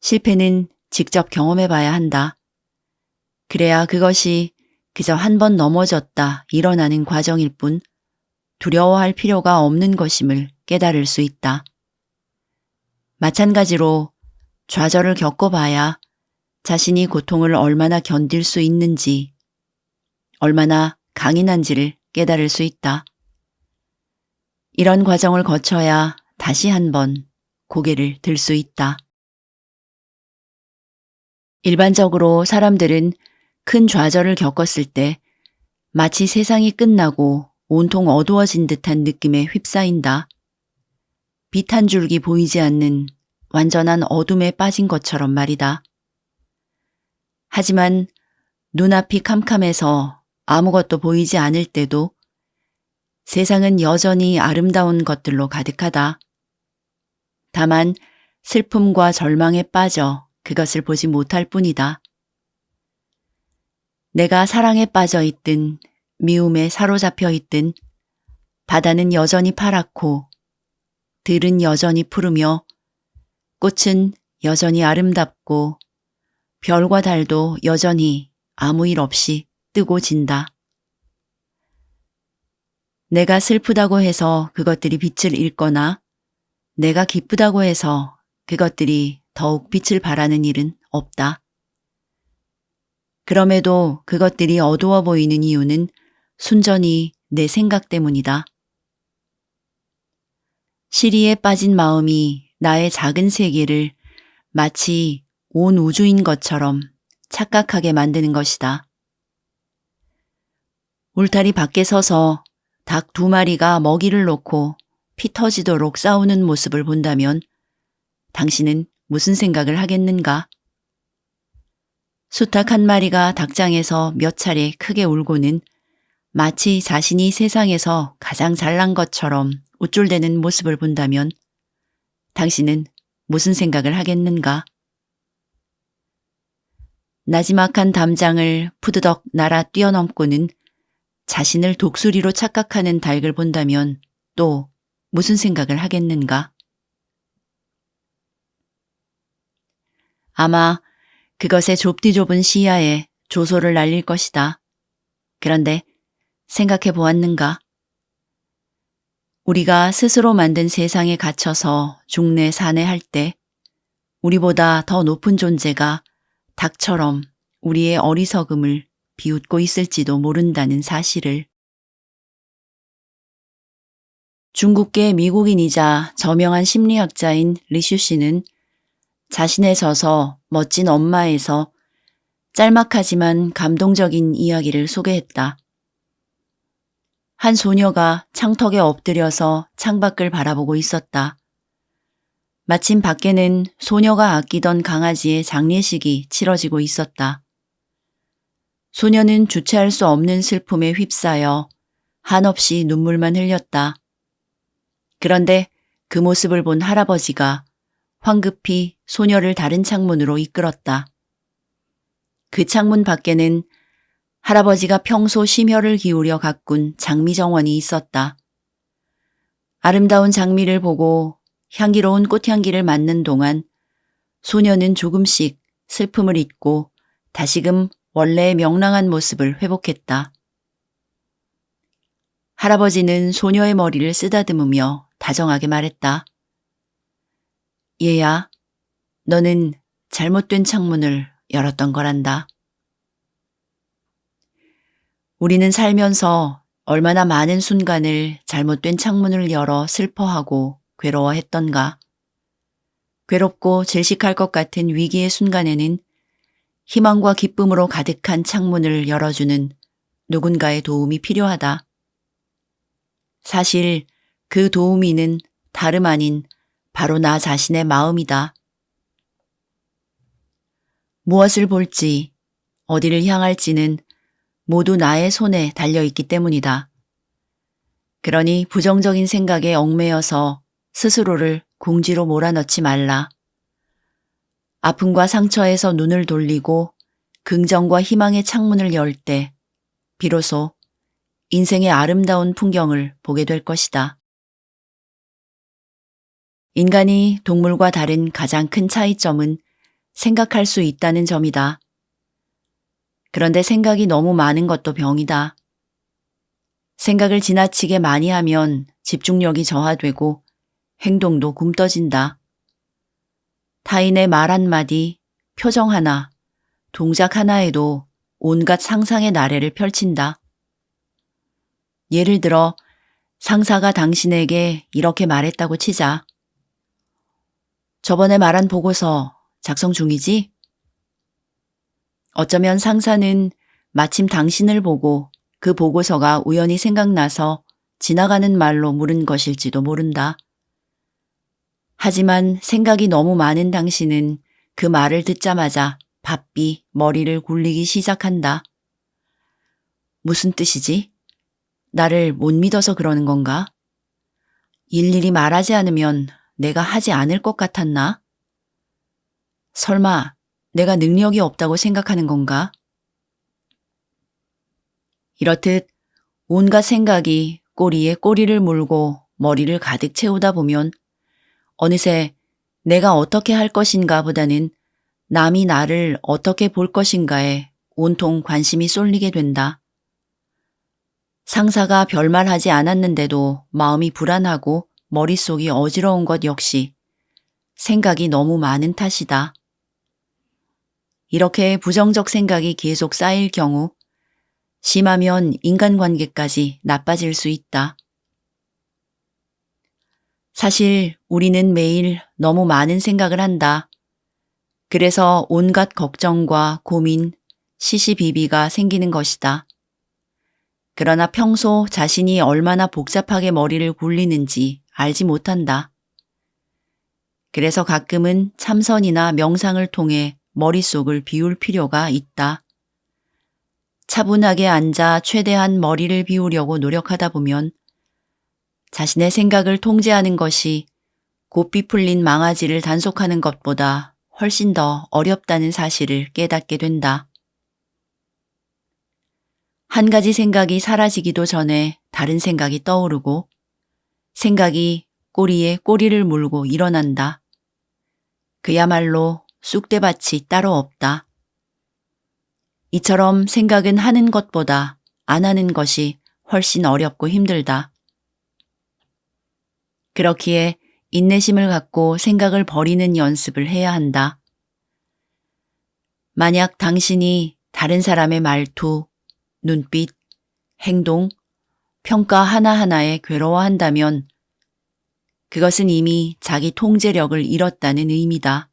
실패는 직접 경험해 봐야 한다. 그래야 그것이 그저 한 번 넘어졌다 일어나는 과정일 뿐 두려워할 필요가 없는 것임을 깨달을 수 있다. 마찬가지로 좌절을 겪어봐야 자신이 고통을 얼마나 견딜 수 있는지, 얼마나 강인한지를 깨달을 수 있다. 이런 과정을 거쳐야 다시 한번 고개를 들 수 있다. 일반적으로 사람들은 큰 좌절을 겪었을 때 마치 세상이 끝나고 온통 어두워진 듯한 느낌에 휩싸인다. 빛 한 줄기 보이지 않는 완전한 어둠에 빠진 것처럼 말이다. 하지만 눈앞이 캄캄해서 아무것도 보이지 않을 때도 세상은 여전히 아름다운 것들로 가득하다. 다만 슬픔과 절망에 빠져 그것을 보지 못할 뿐이다. 내가 사랑에 빠져 있든 미움에 사로잡혀 있든 바다는 여전히 파랗고 들은 여전히 푸르며 꽃은 여전히 아름답고 별과 달도 여전히 아무 일 없이 뜨고 진다. 내가 슬프다고 해서 그것들이 빛을 잃거나 내가 기쁘다고 해서 그것들이 더욱 빛을 발하는 일은 없다. 그럼에도 그것들이 어두워 보이는 이유는 순전히 내 생각 때문이다. 시리에 빠진 마음이 나의 작은 세계를 마치 온 우주인 것처럼 착각하게 만드는 것이다. 울타리 밖에 서서 닭 2마리가 먹이를 놓고 피 터지도록 싸우는 모습을 본다면 당신은 무슨 생각을 하겠는가? 수탉 1마리가 닭장에서 몇 차례 크게 울고는 마치 자신이 세상에서 가장 잘난 것처럼 우쭐대는 모습을 본다면 당신은 무슨 생각을 하겠는가? 나지막한 담장을 푸드덕 날아 뛰어넘고는 자신을 독수리로 착각하는 닭을 본다면 또 무슨 생각을 하겠는가? 아마 그것의 좁디 좁은 시야에 조소를 날릴 것이다. 그런데 생각해 보았는가? 우리가 스스로 만든 세상에 갇혀서 중내 산해할 때 우리보다 더 높은 존재가 닭처럼 우리의 어리석음을 비웃고 있을지도 모른다는 사실을. 중국계 미국인이자 저명한 심리학자인 리슈 씨는 자신의 저서 멋진 엄마에서 짤막하지만 감동적인 이야기를 소개했다. 한 소녀가 창턱에 엎드려서 창밖을 바라보고 있었다. 마침 밖에는 소녀가 아끼던 강아지의 장례식이 치러지고 있었다. 소녀는 주체할 수 없는 슬픔에 휩싸여 한없이 눈물만 흘렸다. 그런데 그 모습을 본 할아버지가 황급히 소녀를 다른 창문으로 이끌었다. 그 창문 밖에는 할아버지가 평소 심혈을 기울여 가꾼 장미정원이 있었다. 아름다운 장미를 보고 향기로운 꽃향기를 맡는 동안 소녀는 조금씩 슬픔을 잊고 다시금 원래의 명랑한 모습을 회복했다. 할아버지는 소녀의 머리를 쓰다듬으며 다정하게 말했다. 얘야, 너는 잘못된 창문을 열었던 거란다. 우리는 살면서 얼마나 많은 순간을 잘못된 창문을 열어 슬퍼하고 괴로워했던가. 괴롭고 질식할 것 같은 위기의 순간에는 희망과 기쁨으로 가득한 창문을 열어주는 누군가의 도움이 필요하다. 사실 그 도우미는 다름 아닌 바로 나 자신의 마음이다. 무엇을 볼지, 어디를 향할지는 모두 나의 손에 달려있기 때문이다. 그러니 부정적인 생각에 얽매여서 스스로를 궁지로 몰아넣지 말라. 아픔과 상처에서 눈을 돌리고 긍정과 희망의 창문을 열 때 비로소 인생의 아름다운 풍경을 보게 될 것이다. 인간이 동물과 다른 가장 큰 차이점은 생각할 수 있다는 점이다. 그런데 생각이 너무 많은 것도 병이다. 생각을 지나치게 많이 하면 집중력이 저하되고 행동도 굼떠진다. 타인의 말 한마디, 표정 하나, 동작 하나에도 온갖 상상의 나래를 펼친다. 예를 들어 상사가 당신에게 이렇게 말했다고 치자. 저번에 말한 보고서 작성 중이지? 어쩌면 상사는 마침 당신을 보고 그 보고서가 우연히 생각나서 지나가는 말로 물은 것일지도 모른다. 하지만 생각이 너무 많은 당신은 그 말을 듣자마자 바삐 머리를 굴리기 시작한다. 무슨 뜻이지? 나를 못 믿어서 그러는 건가? 일일이 말하지 않으면 내가 하지 않을 것 같았나? 설마 내가 능력이 없다고 생각하는 건가? 이렇듯 온갖 생각이 꼬리에 꼬리를 물고 머리를 가득 채우다 보면 어느새 내가 어떻게 할 것인가 보다는 남이 나를 어떻게 볼 것인가에 온통 관심이 쏠리게 된다. 상사가 별말하지 않았는데도 마음이 불안하고 머릿속이 어지러운 것 역시 생각이 너무 많은 탓이다. 이렇게 부정적 생각이 계속 쌓일 경우 심하면 인간관계까지 나빠질 수 있다. 사실 우리는 매일 너무 많은 생각을 한다. 그래서 온갖 걱정과 고민, 시시비비가 생기는 것이다. 그러나 평소 자신이 얼마나 복잡하게 머리를 굴리는지 알지 못한다. 그래서 가끔은 참선이나 명상을 통해 머릿속을 비울 필요가 있다. 차분하게 앉아 최대한 머리를 비우려고 노력하다 보면 자신의 생각을 통제하는 것이 고삐 풀린 망아지를 단속하는 것보다 훨씬 더 어렵다는 사실을 깨닫게 된다. 한 가지 생각이 사라지기도 전에 다른 생각이 떠오르고 생각이 꼬리에 꼬리를 물고 일어난다. 그야말로 쑥대밭이 따로 없다. 이처럼 생각은 하는 것보다 안 하는 것이 훨씬 어렵고 힘들다. 그렇기에 인내심을 갖고 생각을 버리는 연습을 해야 한다. 만약 당신이 다른 사람의 말투, 눈빛, 행동, 평가 하나하나에 괴로워한다면 그것은 이미 자기 통제력을 잃었다는 의미다.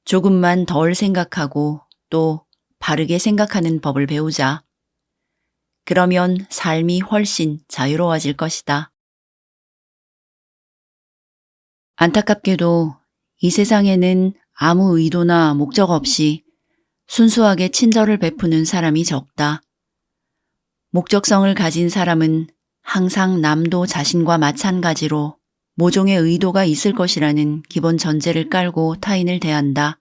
조금만 덜 생각하고 또 바르게 생각하는 법을 배우자. 그러면 삶이 훨씬 자유로워질 것이다. 안타깝게도 이 세상에는 아무 의도나 목적 없이 순수하게 친절을 베푸는 사람이 적다. 목적성을 가진 사람은 항상 남도 자신과 마찬가지로 모종의 의도가 있을 것이라는 기본 전제를 깔고 타인을 대한다.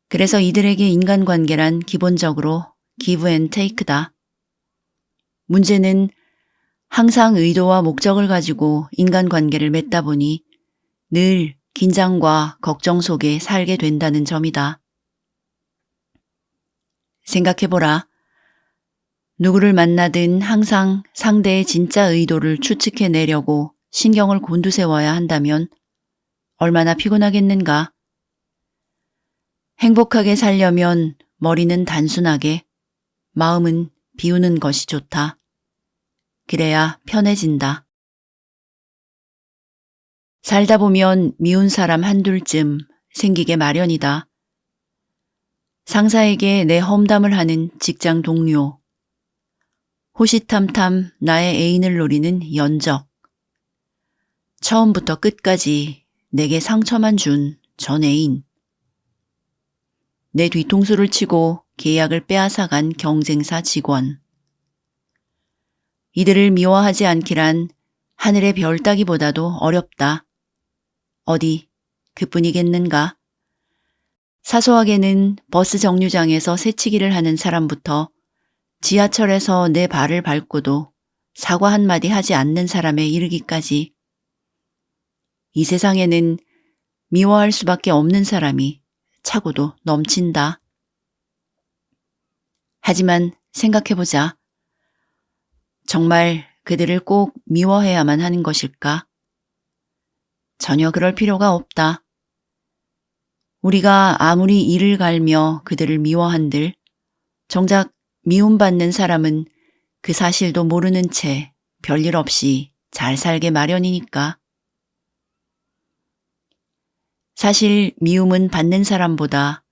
그래서 이들에게 인간관계란 기본적으로 give and take다. 문제는 항상 의도와 목적을 가지고 인간관계를 맺다 보니 늘 긴장과 걱정 속에 살게 된다는 점이다. 생각해보라. 누구를 만나든 항상 상대의 진짜 의도를 추측해내려고 신경을 곤두세워야 한다면 얼마나 피곤하겠는가. 행복하게 살려면 머리는 단순하게, 마음은 비우는 것이 좋다. 그래야 편해진다. 살다 보면 미운 사람 한둘쯤 생기게 마련이다. 상사에게 내 험담을 하는 직장 동료, 호시탐탐 나의 애인을 노리는 연적, 처음부터 끝까지 내게 상처만 준 전 애인, 내 뒤통수를 치고 계약을 빼앗아간 경쟁사 직원. 이들을 미워하지 않기란 하늘의 별 따기보다도 어렵다. 어디 그뿐이겠는가? 사소하게는 버스 정류장에서 새치기를 하는 사람부터 지하철에서 내 발을 밟고도 사과 한마디 하지 않는 사람에 이르기까지 이 세상에는 미워할 수밖에 없는 사람이 차고도 넘친다. 하지만 생각해보자. 정말 그들을 꼭 미워해야만 하는 것일까? 전혀 그럴 필요가 없다. 우리가 아무리 이를 갈며 그들을 미워한들 정작 미움받는 사람은 그 사실도 모르는 채 별일 없이 잘 살게 마련이니까. 사실 미움은 받는 사람보다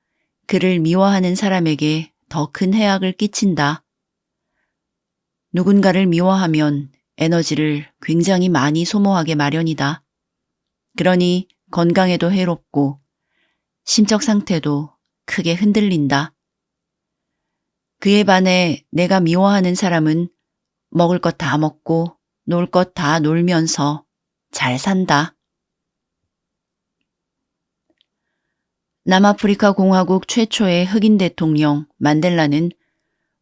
그를 미워하는 사람에게 더 큰 해악을 끼친다. 누군가를 미워하면 에너지를 굉장히 많이 소모하게 마련이다. 그러니 건강에도 해롭고 심적 상태도 크게 흔들린다. 그에 반해 내가 미워하는 사람은 먹을 것 다 먹고 놀 것 다 놀면서 잘 산다. 남아프리카 공화국 최초의 흑인 대통령 만델라는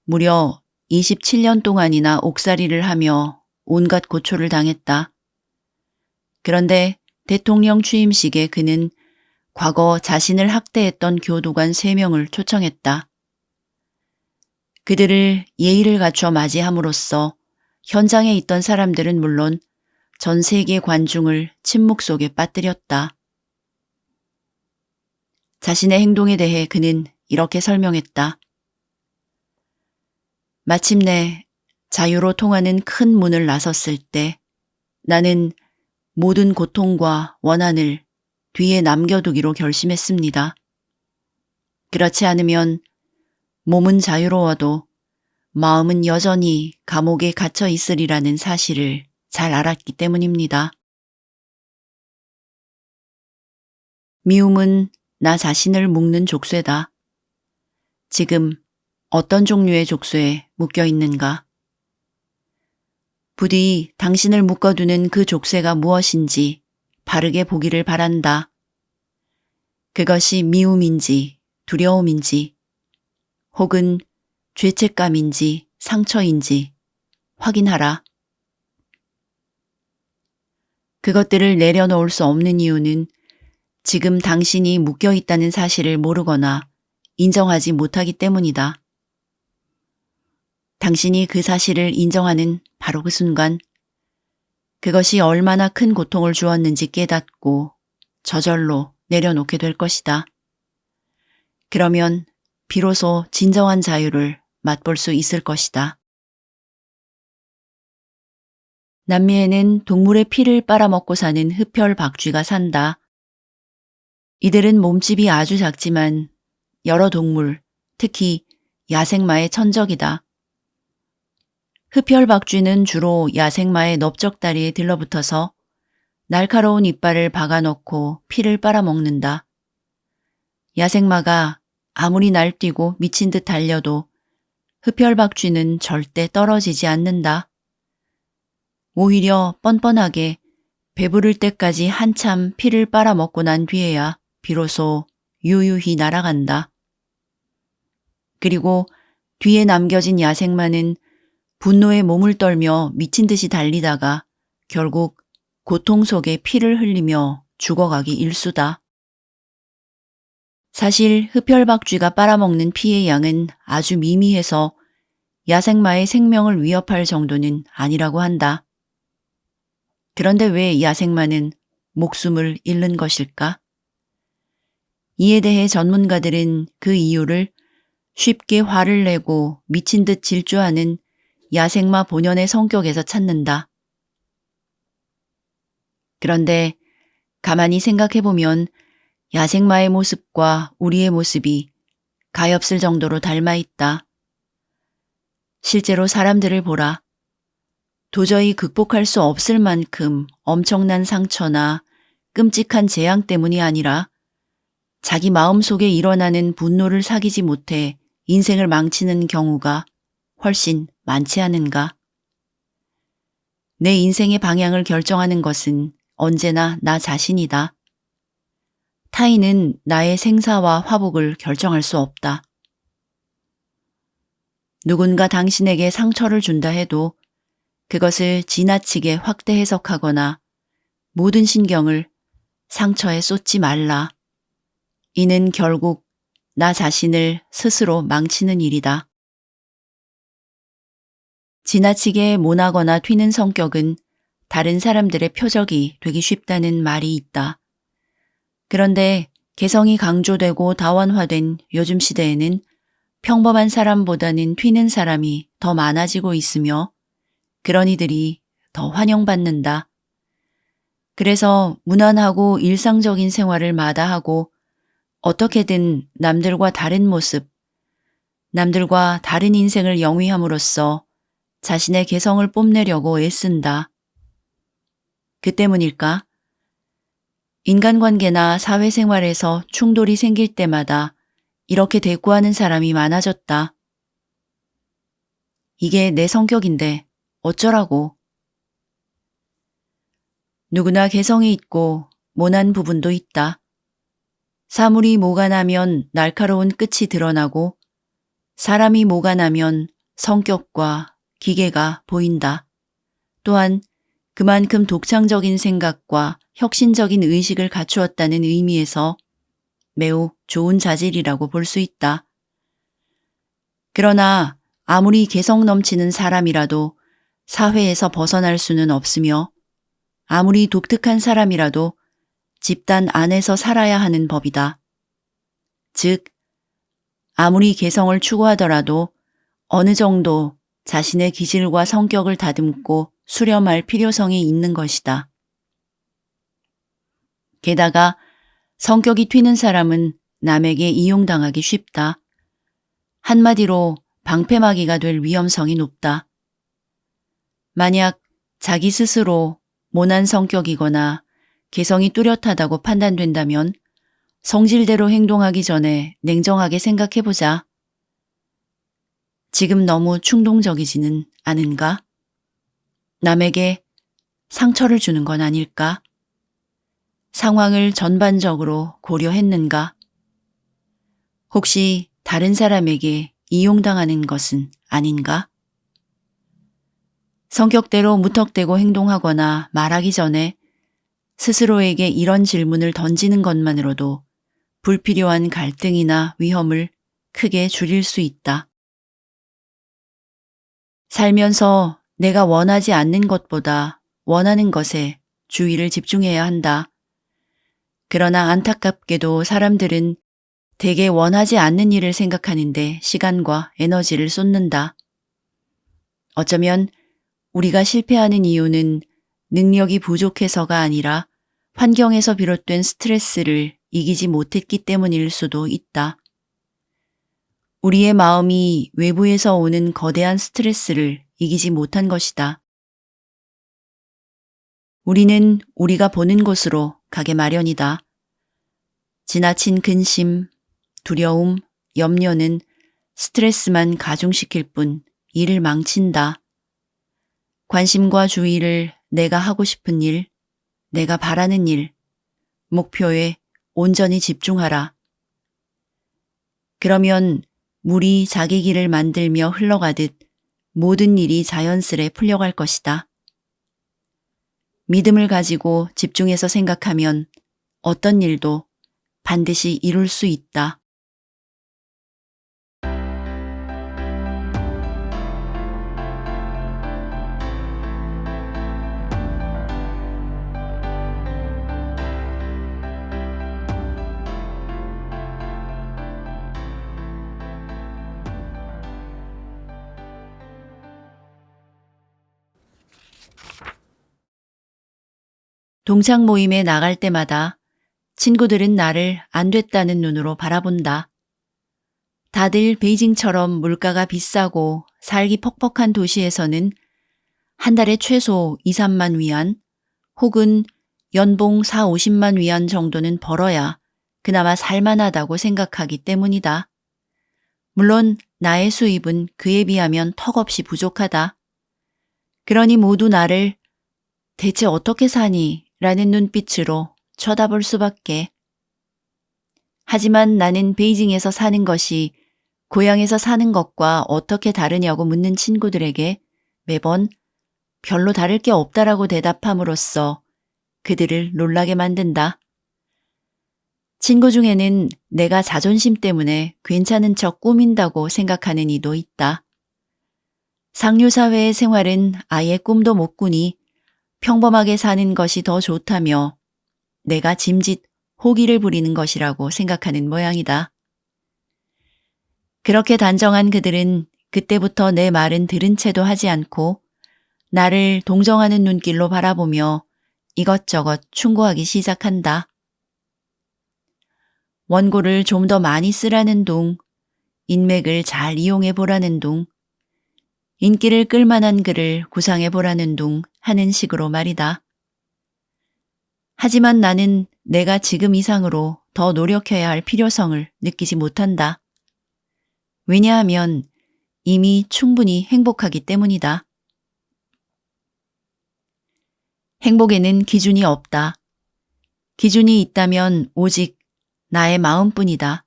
무려 27년 동안이나 옥살이를 하며 온갖 고초를 당했다. 그런데 대통령 취임식에 그는 과거 자신을 학대했던 교도관 3명을 초청했다. 그들을 예의를 갖춰 맞이함으로써 현장에 있던 사람들은 물론 전 세계 관중을 침묵 속에 빠뜨렸다. 자신의 행동에 대해 그는 이렇게 설명했다. 마침내 자유로 통하는 큰 문을 나섰을 때 나는 모든 고통과 원한을 뒤에 남겨두기로 결심했습니다. 그렇지 않으면 몸은 자유로워도 마음은 여전히 감옥에 갇혀 있으리라는 사실을 잘 알았기 때문입니다. 미움은 나 자신을 묶는 족쇄다. 지금 어떤 종류의 족쇄에 묶여 있는가? 부디 당신을 묶어두는 그 족쇄가 무엇인지 바르게 보기를 바란다. 그것이 미움인지 두려움인지 혹은 죄책감인지 상처인지 확인하라. 그것들을 내려놓을 수 없는 이유는 지금 당신이 묶여 있다는 사실을 모르거나 인정하지 못하기 때문이다. 당신이 그 사실을 인정하는 바로 그 순간 그것이 얼마나 큰 고통을 주었는지 깨닫고 저절로 내려놓게 될 것이다. 그러면 비로소 진정한 자유를 맛볼 수 있을 것이다. 남미에는 동물의 피를 빨아먹고 사는 흡혈박쥐가 산다. 이들은 몸집이 아주 작지만 여러 동물, 특히 야생마의 천적이다. 흡혈박쥐는 주로 야생마의 넓적다리에 들러붙어서 날카로운 이빨을 박아넣고 피를 빨아먹는다. 야생마가 아무리 날뛰고 미친 듯 달려도 흡혈박쥐는 절대 떨어지지 않는다. 오히려 뻔뻔하게 배부를 때까지 한참 피를 빨아먹고 난 뒤에야 비로소 유유히 날아간다. 그리고 뒤에 남겨진 야생마는 분노에 몸을 떨며 미친 듯이 달리다가 결국 고통 속에 피를 흘리며 죽어가기 일쑤다. 사실 흡혈박쥐가 빨아먹는 피의 양은 아주 미미해서 야생마의 생명을 위협할 정도는 아니라고 한다. 그런데 왜 야생마는 목숨을 잃는 것일까? 이에 대해 전문가들은 그 이유를 쉽게 화를 내고 미친 듯 질주하는 야생마 본연의 성격에서 찾는다. 그런데 가만히 생각해보면 야생마의 모습과 우리의 모습이 가엾을 정도로 닮아 있다. 실제로 사람들을 보라. 도저히 극복할 수 없을 만큼 엄청난 상처나 끔찍한 재앙 때문이 아니라 자기 마음속에 일어나는 분노를 사귀지 못해 인생을 망치는 경우가 훨씬 많지 않은가? 내 인생의 방향을 결정하는 것은 언제나 나 자신이다. 타인은 나의 생사와 화복을 결정할 수 없다. 누군가 당신에게 상처를 준다 해도 그것을 지나치게 확대 해석하거나 모든 신경을 상처에 쏟지 말라. 이는 결국 나 자신을 스스로 망치는 일이다. 지나치게 모나거나 튀는 성격은 다른 사람들의 표적이 되기 쉽다는 말이 있다. 그런데 개성이 강조되고 다원화된 요즘 시대에는 평범한 사람보다는 튀는 사람이 더 많아지고 있으며 그런 이들이 더 환영받는다. 그래서 무난하고 일상적인 생활을 마다하고 어떻게든 남들과 다른 모습, 남들과 다른 인생을 영위함으로써 자신의 개성을 뽐내려고 애쓴다. 그 때문일까? 인간관계나 사회생활에서 충돌이 생길 때마다 이렇게 대꾸하는 사람이 많아졌다. 이게 내 성격인데 어쩌라고. 누구나 개성이 있고 모난 부분도 있다. 사물이 모가 나면 날카로운 끝이 드러나고 사람이 모가 나면 성격과 기계가 보인다. 또한 그만큼 독창적인 생각과 혁신적인 의식을 갖추었다는 의미에서 매우 좋은 자질이라고 볼 수 있다. 그러나 아무리 개성 넘치는 사람이라도 사회에서 벗어날 수는 없으며 아무리 독특한 사람이라도 집단 안에서 살아야 하는 법이다. 즉, 아무리 개성을 추구하더라도 어느 정도 자신의 기질과 성격을 다듬고 수렴할 필요성이 있는 것이다. 게다가 성격이 튀는 사람은 남에게 이용당하기 쉽다. 한마디로 방패막이가 될 위험성이 높다. 만약 자기 스스로 모난 성격이거나 개성이 뚜렷하다고 판단된다면 성질대로 행동하기 전에 냉정하게 생각해보자. 지금 너무 충동적이지는 않은가? 남에게 상처를 주는 건 아닐까? 상황을 전반적으로 고려했는가? 혹시 다른 사람에게 이용당하는 것은 아닌가? 성격대로 무턱대고 행동하거나 말하기 전에 스스로에게 이런 질문을 던지는 것만으로도 불필요한 갈등이나 위험을 크게 줄일 수 있다. 살면서 내가 원하지 않는 것보다 원하는 것에 주의를 집중해야 한다. 그러나 안타깝게도 사람들은 대개 원하지 않는 일을 생각하는데 시간과 에너지를 쏟는다. 어쩌면 우리가 실패하는 이유는 능력이 부족해서가 아니라 환경에서 비롯된 스트레스를 이기지 못했기 때문일 수도 있다. 우리의 마음이 외부에서 오는 거대한 스트레스를 이기지 못한 것이다. 우리는 우리가 보는 곳으로 가게 마련이다. 지나친 근심, 두려움, 염려는 스트레스만 가중시킬 뿐 일을 망친다. 관심과 주의를 내가 하고 싶은 일, 내가 바라는 일, 목표에 온전히 집중하라. 그러면 물이 자기 길을 만들며 흘러가듯 모든 일이 자연스레 풀려갈 것이다. 믿음을 가지고 집중해서 생각하면 어떤 일도 반드시 이룰 수 있다. 동창 모임에 나갈 때마다 친구들은 나를 안 됐다는 눈으로 바라본다. 다들 베이징처럼 물가가 비싸고 살기 퍽퍽한 도시에서는 한 달에 최소 2, 3만 위안 혹은 연봉 4, 50만 위안 정도는 벌어야 그나마 살만하다고 생각하기 때문이다. 물론 나의 수입은 그에 비하면 턱없이 부족하다. 그러니 모두 나를 대체 어떻게 사니? 라는 눈빛으로 쳐다볼 수밖에. 하지만 나는 베이징에서 사는 것이 고향에서 사는 것과 어떻게 다르냐고 묻는 친구들에게 매번 별로 다를 게 없다라고 대답함으로써 그들을 놀라게 만든다. 친구 중에는 내가 자존심 때문에 괜찮은 척 꾸민다고 생각하는 이도 있다. 상류사회의 생활은 아예 꿈도 못 꾸니 평범하게 사는 것이 더 좋다며 내가 짐짓 호기를 부리는 것이라고 생각하는 모양이다. 그렇게 단정한 그들은 그때부터 내 말은 들은 채도 하지 않고 나를 동정하는 눈길로 바라보며 이것저것 충고하기 시작한다. 원고를 좀 더 많이 쓰라는 둥, 인맥을 잘 이용해 보라는 둥, 인기를 끌만한 글을 구상해 보라는 둥 하는 식으로 말이다. 하지만 나는 내가 지금 이상으로 더 노력해야 할 필요성을 느끼지 못한다. 왜냐하면 이미 충분히 행복하기 때문이다. 행복에는 기준이 없다. 기준이 있다면 오직 나의 마음뿐이다.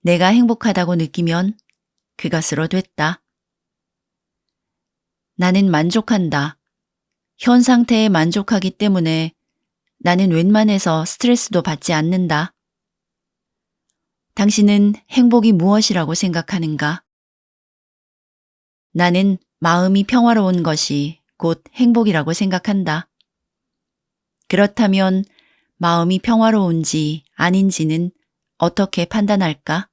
내가 행복하다고 느끼면 그것으로 됐다. 나는 만족한다. 현 상태에 만족하기 때문에 나는 웬만해서 스트레스도 받지 않는다. 당신은 행복이 무엇이라고 생각하는가? 나는 마음이 평화로운 것이 곧 행복이라고 생각한다. 그렇다면 마음이 평화로운지 아닌지는 어떻게 판단할까?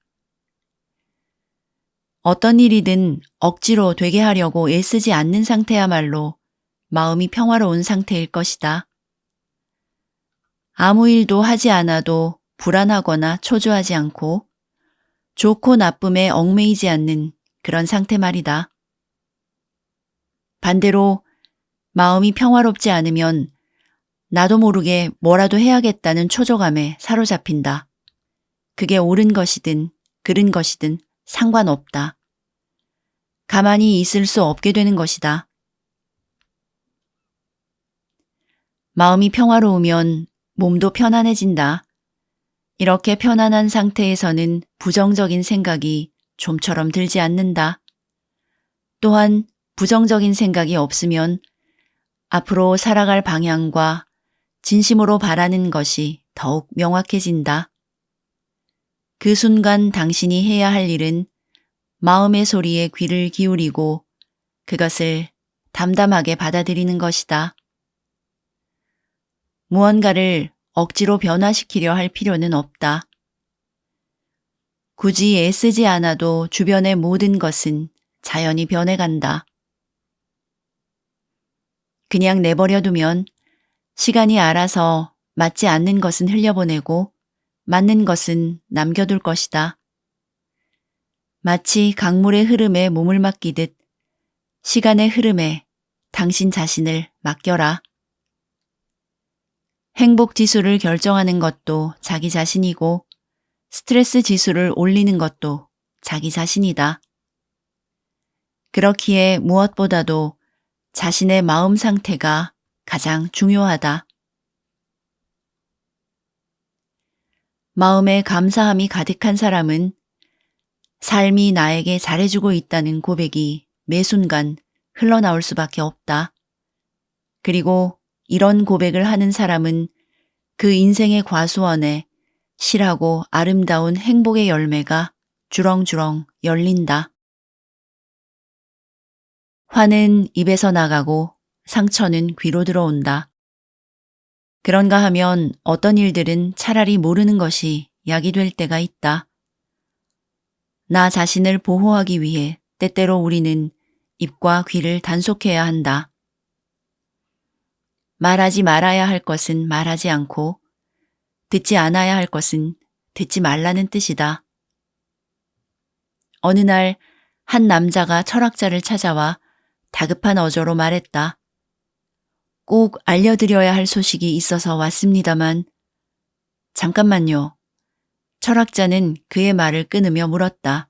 어떤 일이든 억지로 되게 하려고 애쓰지 않는 상태야말로 마음이 평화로운 상태일 것이다. 아무 일도 하지 않아도 불안하거나 초조하지 않고 좋고 나쁨에 얽매이지 않는 그런 상태 말이다. 반대로 마음이 평화롭지 않으면 나도 모르게 뭐라도 해야겠다는 초조감에 사로잡힌다. 그게 옳은 것이든 그른 것이든 상관없다. 가만히 있을 수 없게 되는 것이다. 마음이 평화로우면 몸도 편안해진다. 이렇게 편안한 상태에서는 부정적인 생각이 좀처럼 들지 않는다. 또한 부정적인 생각이 없으면 앞으로 살아갈 방향과 진심으로 바라는 것이 더욱 명확해진다. 그 순간 당신이 해야 할 일은 마음의 소리에 귀를 기울이고 그것을 담담하게 받아들이는 것이다. 무언가를 억지로 변화시키려 할 필요는 없다. 굳이 애쓰지 않아도 주변의 모든 것은 자연히 변해간다. 그냥 내버려 두면 시간이 알아서 맞지 않는 것은 흘려보내고 맞는 것은 남겨둘 것이다. 마치 강물의 흐름에 몸을 맡기듯 시간의 흐름에 당신 자신을 맡겨라. 행복 지수를 결정하는 것도 자기 자신이고 스트레스 지수를 올리는 것도 자기 자신이다. 그렇기에 무엇보다도 자신의 마음 상태가 가장 중요하다. 마음에 감사함이 가득한 사람은 삶이 나에게 잘해주고 있다는 고백이 매 순간 흘러나올 수밖에 없다. 그리고 이런 고백을 하는 사람은 그 인생의 과수원에 실하고 아름다운 행복의 열매가 주렁주렁 열린다. 화는 입에서 나가고 상처는 귀로 들어온다. 그런가 하면 어떤 일들은 차라리 모르는 것이 약이 될 때가 있다. 나 자신을 보호하기 위해 때때로 우리는 입과 귀를 단속해야 한다. 말하지 말아야 할 것은 말하지 않고 듣지 않아야 할 것은 듣지 말라는 뜻이다. 어느 날 한 남자가 철학자를 찾아와 다급한 어조로 말했다. 꼭 알려드려야 할 소식이 있어서 왔습니다만. 잠깐만요. 철학자는 그의 말을 끊으며 물었다.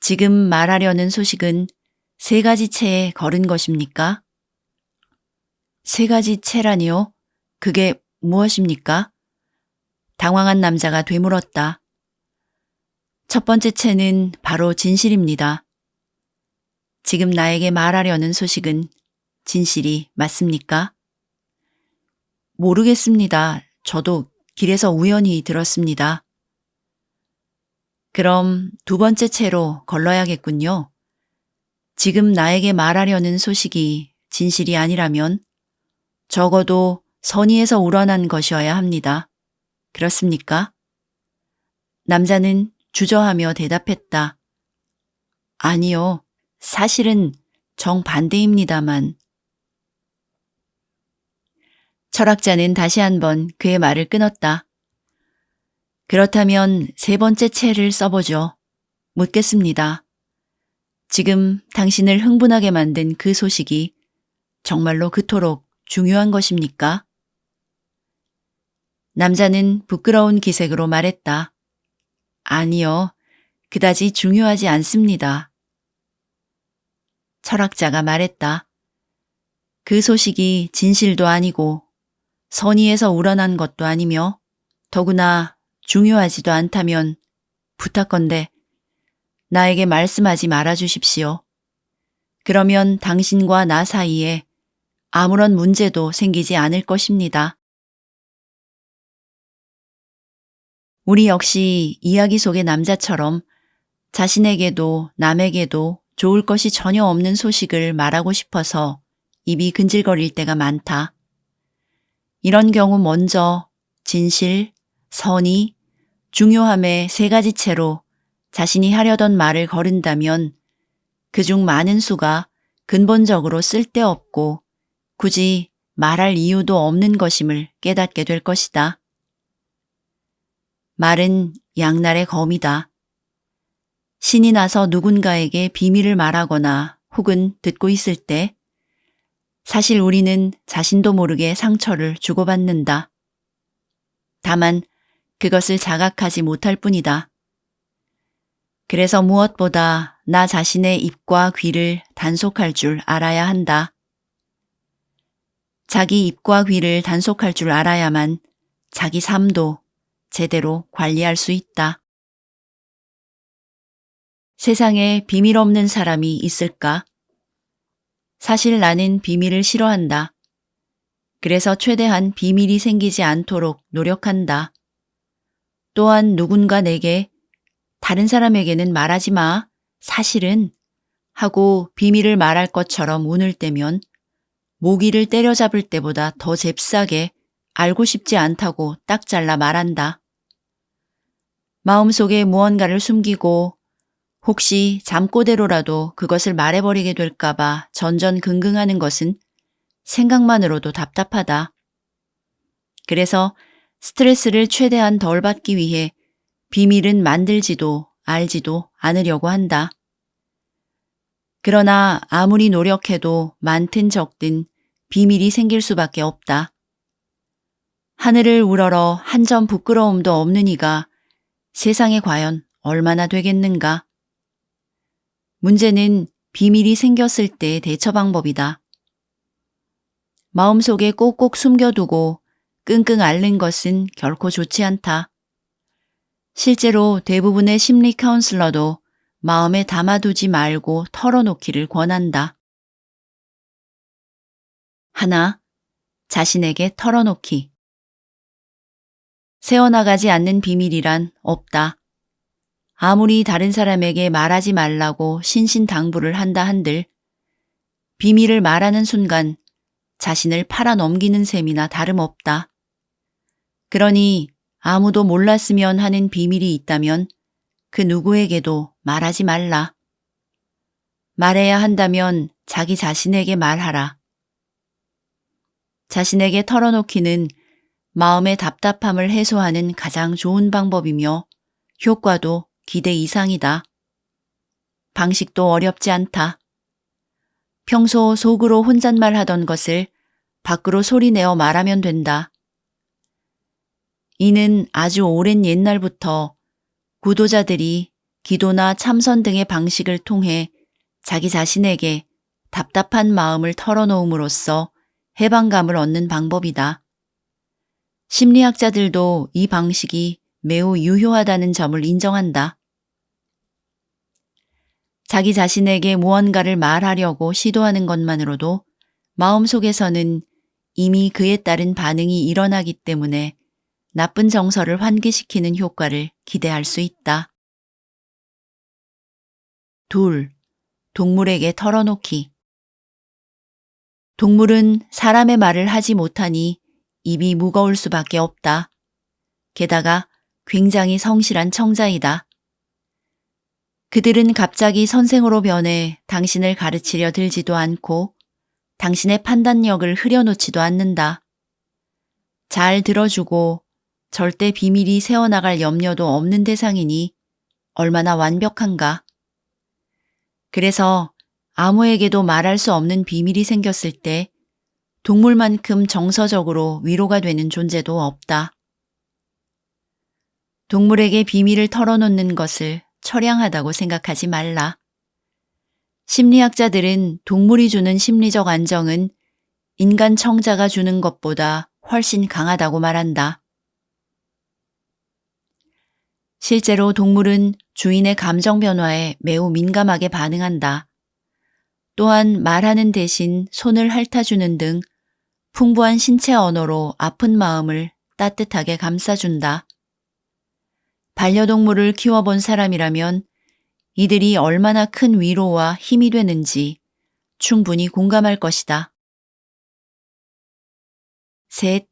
지금 말하려는 소식은 세 가지 채에 걸은 것입니까? 세 가지 채라니요? 그게 무엇입니까? 당황한 남자가 되물었다. 첫 번째 채는 바로 진실입니다. 지금 나에게 말하려는 소식은 진실이 맞습니까? 모르겠습니다. 저도 길에서 우연히 들었습니다. 그럼 두 번째 채로 걸러야겠군요. 지금 나에게 말하려는 소식이 진실이 아니라면 적어도 선의에서 우러난 것이어야 합니다. 그렇습니까? 남자는 주저하며 대답했다. 아니요. 사실은 정반대입니다만. 철학자는 다시 한번 그의 말을 끊었다. 그렇다면 세 번째 채를 써보죠. 묻겠습니다. 지금 당신을 흥분하게 만든 그 소식이 정말로 그토록 중요한 것입니까? 남자는 부끄러운 기색으로 말했다. 아니요. 그다지 중요하지 않습니다. 철학자가 말했다. 그 소식이 진실도 아니고 선의에서 우러난 것도 아니며 더구나 중요하지도 않다면 부탁건대 나에게 말씀하지 말아 주십시오. 그러면 당신과 나 사이에 아무런 문제도 생기지 않을 것입니다. 우리 역시 이야기 속의 남자처럼 자신에게도 남에게도 좋을 것이 전혀 없는 소식을 말하고 싶어서 입이 근질거릴 때가 많다. 이런 경우 먼저 진실, 선의, 중요함의 세 가지 채로 자신이 하려던 말을 거른다면 그중 많은 수가 근본적으로 쓸데없고 굳이 말할 이유도 없는 것임을 깨닫게 될 것이다. 말은 양날의 검이다. 신이 나서 누군가에게 비밀을 말하거나 혹은 듣고 있을 때 사실 우리는 자신도 모르게 상처를 주고받는다. 다만 그것을 자각하지 못할 뿐이다. 그래서 무엇보다 나 자신의 입과 귀를 단속할 줄 알아야 한다. 자기 입과 귀를 단속할 줄 알아야만 자기 삶도 제대로 관리할 수 있다. 세상에 비밀 없는 사람이 있을까? 사실 나는 비밀을 싫어한다. 그래서 최대한 비밀이 생기지 않도록 노력한다. 또한 누군가 내게 다른 사람에게는 말하지 마. 사실은 하고 비밀을 말할 것처럼 운을 떼면 모기를 때려잡을 때보다 더 잽싸게 알고 싶지 않다고 딱 잘라 말한다. 마음속에 무언가를 숨기고 혹시 잠꼬대로라도 그것을 말해버리게 될까봐 전전긍긍하는 것은 생각만으로도 답답하다. 그래서 스트레스를 최대한 덜 받기 위해 비밀은 만들지도 알지도 않으려고 한다. 그러나 아무리 노력해도 많든 적든 비밀이 생길 수밖에 없다. 하늘을 우러러 한 점 부끄러움도 없는 이가 세상에 과연 얼마나 되겠는가? 문제는 비밀이 생겼을 때의 대처 방법이다. 마음속에 꼭꼭 숨겨두고 끙끙 앓는 것은 결코 좋지 않다. 실제로 대부분의 심리 카운슬러도 마음에 담아두지 말고 털어놓기를 권한다. 하나, 자신에게 털어놓기. 새어나가지 않는 비밀이란 없다. 아무리 다른 사람에게 말하지 말라고 신신당부를 한다 한들 비밀을 말하는 순간 자신을 팔아넘기는 셈이나 다름없다. 그러니 아무도 몰랐으면 하는 비밀이 있다면 그 누구에게도 말하지 말라. 말해야 한다면 자기 자신에게 말하라. 자신에게 털어놓기는 마음의 답답함을 해소하는 가장 좋은 방법이며 효과도 기대 이상이다. 방식도 어렵지 않다. 평소 속으로 혼잣말 하던 것을 밖으로 소리내어 말하면 된다. 이는 아주 오랜 옛날부터 구도자들이 기도나 참선 등의 방식을 통해 자기 자신에게 답답한 마음을 털어놓음으로써 해방감을 얻는 방법이다. 심리학자들도 이 방식이 매우 유효하다는 점을 인정한다. 자기 자신에게 무언가를 말하려고 시도하는 것만으로도 마음속에서는 이미 그에 따른 반응이 일어나기 때문에 나쁜 정서를 환기시키는 효과를 기대할 수 있다. 둘, 동물에게 털어놓기. 동물은 사람의 말을 하지 못하니 입이 무거울 수밖에 없다. 게다가 굉장히 성실한 청자이다. 그들은 갑자기 선생으로 변해 당신을 가르치려 들지도 않고 당신의 판단력을 흐려놓지도 않는다. 잘 들어주고 절대 비밀이 새어나갈 염려도 없는 대상이니 얼마나 완벽한가. 그래서 아무에게도 말할 수 없는 비밀이 생겼을 때 동물만큼 정서적으로 위로가 되는 존재도 없다. 동물에게 비밀을 털어놓는 것을 처량하다고 생각하지 말라. 심리학자들은 동물이 주는 심리적 안정은 인간 청자가 주는 것보다 훨씬 강하다고 말한다. 실제로 동물은 주인의 감정 변화에 매우 민감하게 반응한다. 또한 말하는 대신 손을 핥아주는 등 풍부한 신체 언어로 아픈 마음을 따뜻하게 감싸준다. 반려동물을 키워본 사람이라면 이들이 얼마나 큰 위로와 힘이 되는지 충분히 공감할 것이다. 셋,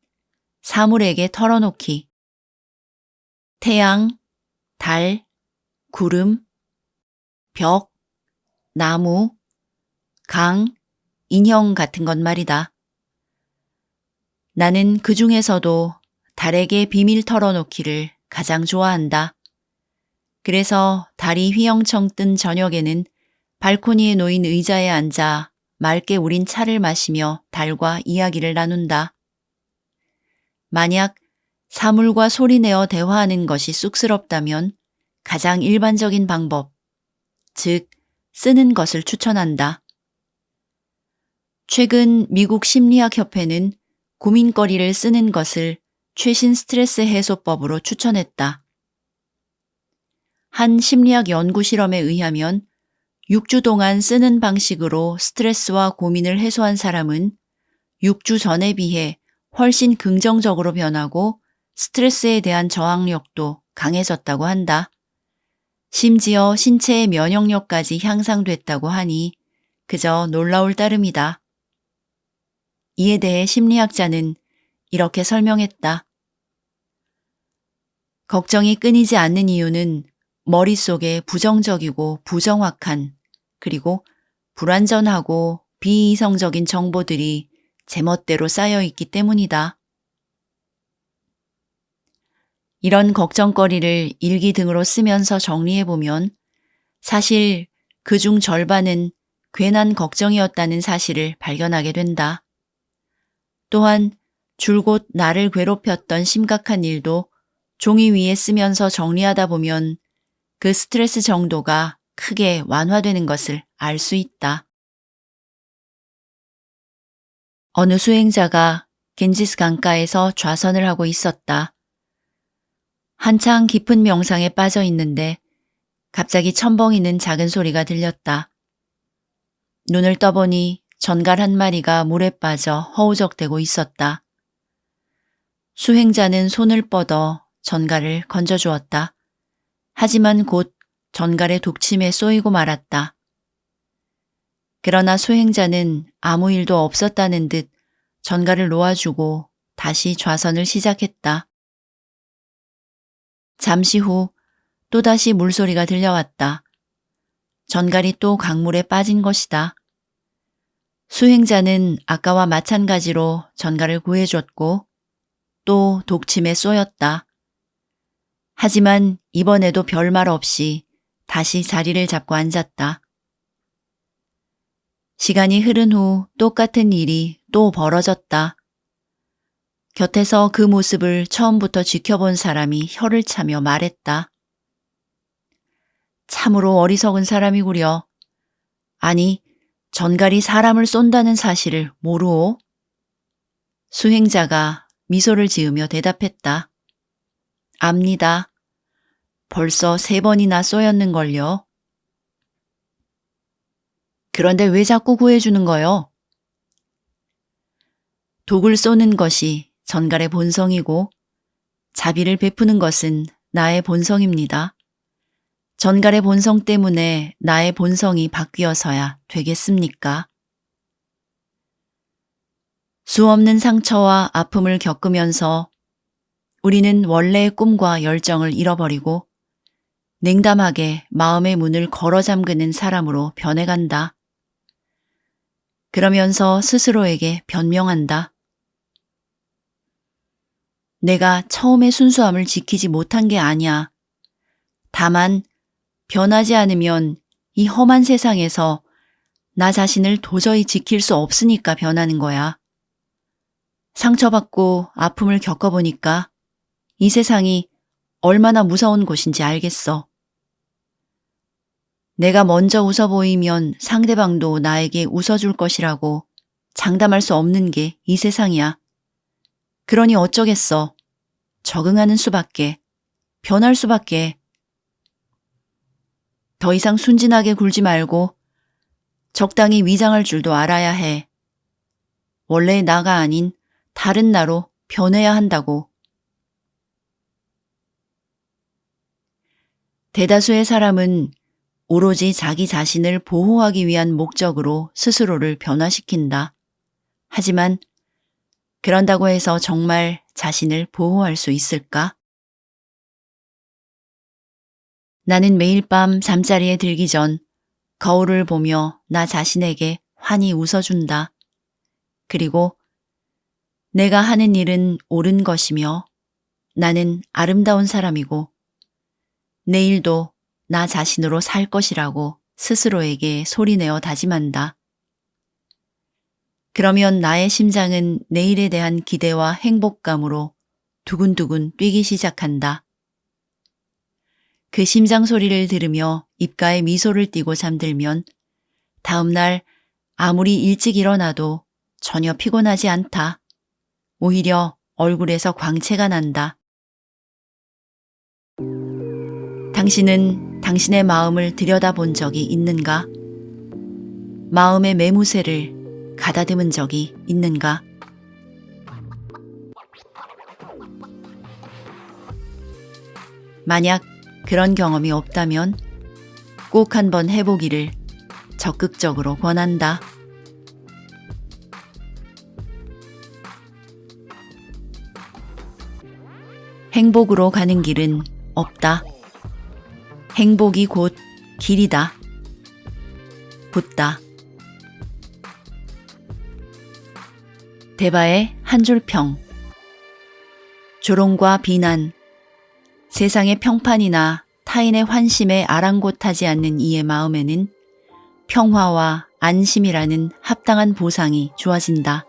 사물에게 털어놓기. 태양, 달, 구름, 벽, 나무, 강, 인형 같은 것 말이다. 나는 그 중에서도 달에게 비밀 털어놓기를 가장 좋아한다. 그래서 달이 휘영청 뜬 저녁에는 발코니에 놓인 의자에 앉아 맑게 우린 차를 마시며 달과 이야기를 나눈다. 만약 사물과 소리내어 대화하는 것이 쑥스럽다면 가장 일반적인 방법, 즉 쓰는 것을 추천한다. 최근 미국 심리학협회는 고민거리를 쓰는 것을 최신 스트레스 해소법으로 추천했다. 한 심리학 연구 실험에 의하면 6주 동안 쓰는 방식으로 스트레스와 고민을 해소한 사람은 6주 전에 비해 훨씬 긍정적으로 변하고 스트레스에 대한 저항력도 강해졌다고 한다. 심지어 신체의 면역력까지 향상됐다고 하니 그저 놀라울 따름이다. 이에 대해 심리학자는 이렇게 설명했다. 걱정이 끊이지 않는 이유는 머릿속에 부정적이고 부정확한 그리고 불완전하고 비이성적인 정보들이 제멋대로 쌓여 있기 때문이다. 이런 걱정거리를 일기 등으로 쓰면서 정리해보면 사실 그중 절반은 괜한 걱정이었다는 사실을 발견하게 된다. 또한 줄곧 나를 괴롭혔던 심각한 일도 종이 위에 쓰면서 정리하다 보면 그 스트레스 정도가 크게 완화되는 것을 알 수 있다. 어느 수행자가 겐지스 강가에서 좌선을 하고 있었다. 한창 깊은 명상에 빠져 있는데 갑자기 첨벙이는 작은 소리가 들렸다. 눈을 떠보니 전갈 한 마리가 물에 빠져 허우적대고 있었다. 수행자는 손을 뻗어 전갈을 건져주었다. 하지만 곧 전갈의 독침에 쏘이고 말았다. 그러나 수행자는 아무 일도 없었다는 듯 전갈을 놓아주고 다시 좌선을 시작했다. 잠시 후 또다시 물소리가 들려왔다. 전갈이 또 강물에 빠진 것이다. 수행자는 아까와 마찬가지로 전갈을 구해줬고 또 독침에 쏘였다. 하지만 이번에도 별말 없이 다시 자리를 잡고 앉았다. 시간이 흐른 후 똑같은 일이 또 벌어졌다. 곁에서 그 모습을 처음부터 지켜본 사람이 혀를 차며 말했다. 참으로 어리석은 사람이구려. 아니, 전갈이 사람을 쏜다는 사실을 모르오? 수행자가 미소를 지으며 대답했다. 압니다. 벌써 3번이나 쏘였는걸요. 그런데 왜 자꾸 구해주는 거요? 독을 쏘는 것이 전갈의 본성이고 자비를 베푸는 것은 나의 본성입니다. 전갈의 본성 때문에 나의 본성이 바뀌어서야 되겠습니까? 수없는 상처와 아픔을 겪으면서 우리는 원래의 꿈과 열정을 잃어버리고 냉담하게 마음의 문을 걸어 잠그는 사람으로 변해간다. 그러면서 스스로에게 변명한다. 내가 처음의 순수함을 지키지 못한 게 아니야. 다만 변하지 않으면 이 험한 세상에서 나 자신을 도저히 지킬 수 없으니까 변하는 거야. 상처받고 아픔을 겪어보니까 이 세상이 얼마나 무서운 곳인지 알겠어. 내가 먼저 웃어 보이면 상대방도 나에게 웃어줄 것이라고 장담할 수 없는 게 이 세상이야. 그러니 어쩌겠어. 적응하는 수밖에, 변할 수밖에. 더 이상 순진하게 굴지 말고 적당히 위장할 줄도 알아야 해. 원래의 나가 아닌 다른 나로 변해야 한다고. 대다수의 사람은 오로지 자기 자신을 보호하기 위한 목적으로 스스로를 변화시킨다. 하지만 그런다고 해서 정말 자신을 보호할 수 있을까? 나는 매일 밤 잠자리에 들기 전 거울을 보며 나 자신에게 환히 웃어준다. 그리고 내가 하는 일은 옳은 것이며 나는 아름다운 사람이고 내일도 나 자신으로 살 것이라고 스스로에게 소리내어 다짐한다. 그러면 나의 심장은 내일에 대한 기대와 행복감으로 두근두근 뛰기 시작한다. 그 심장 소리를 들으며 입가에 미소를 띠고 잠들면 다음날 아무리 일찍 일어나도 전혀 피곤하지 않다. 오히려 얼굴에서 광채가 난다. 당신은 당신의 마음을 들여다본 적이 있는가? 마음의 매무새를 가다듬은 적이 있는가? 만약 그런 경험이 없다면 꼭 한번 해보기를 적극적으로 권한다. 행복으로 가는 길은 없다. 행복이 곧 길이다. 붓다. 대바의 한 줄 평. 조롱과 비난, 세상의 평판이나 타인의 환심에 아랑곳하지 않는 이의 마음에는 평화와 안심이라는 합당한 보상이 주어진다.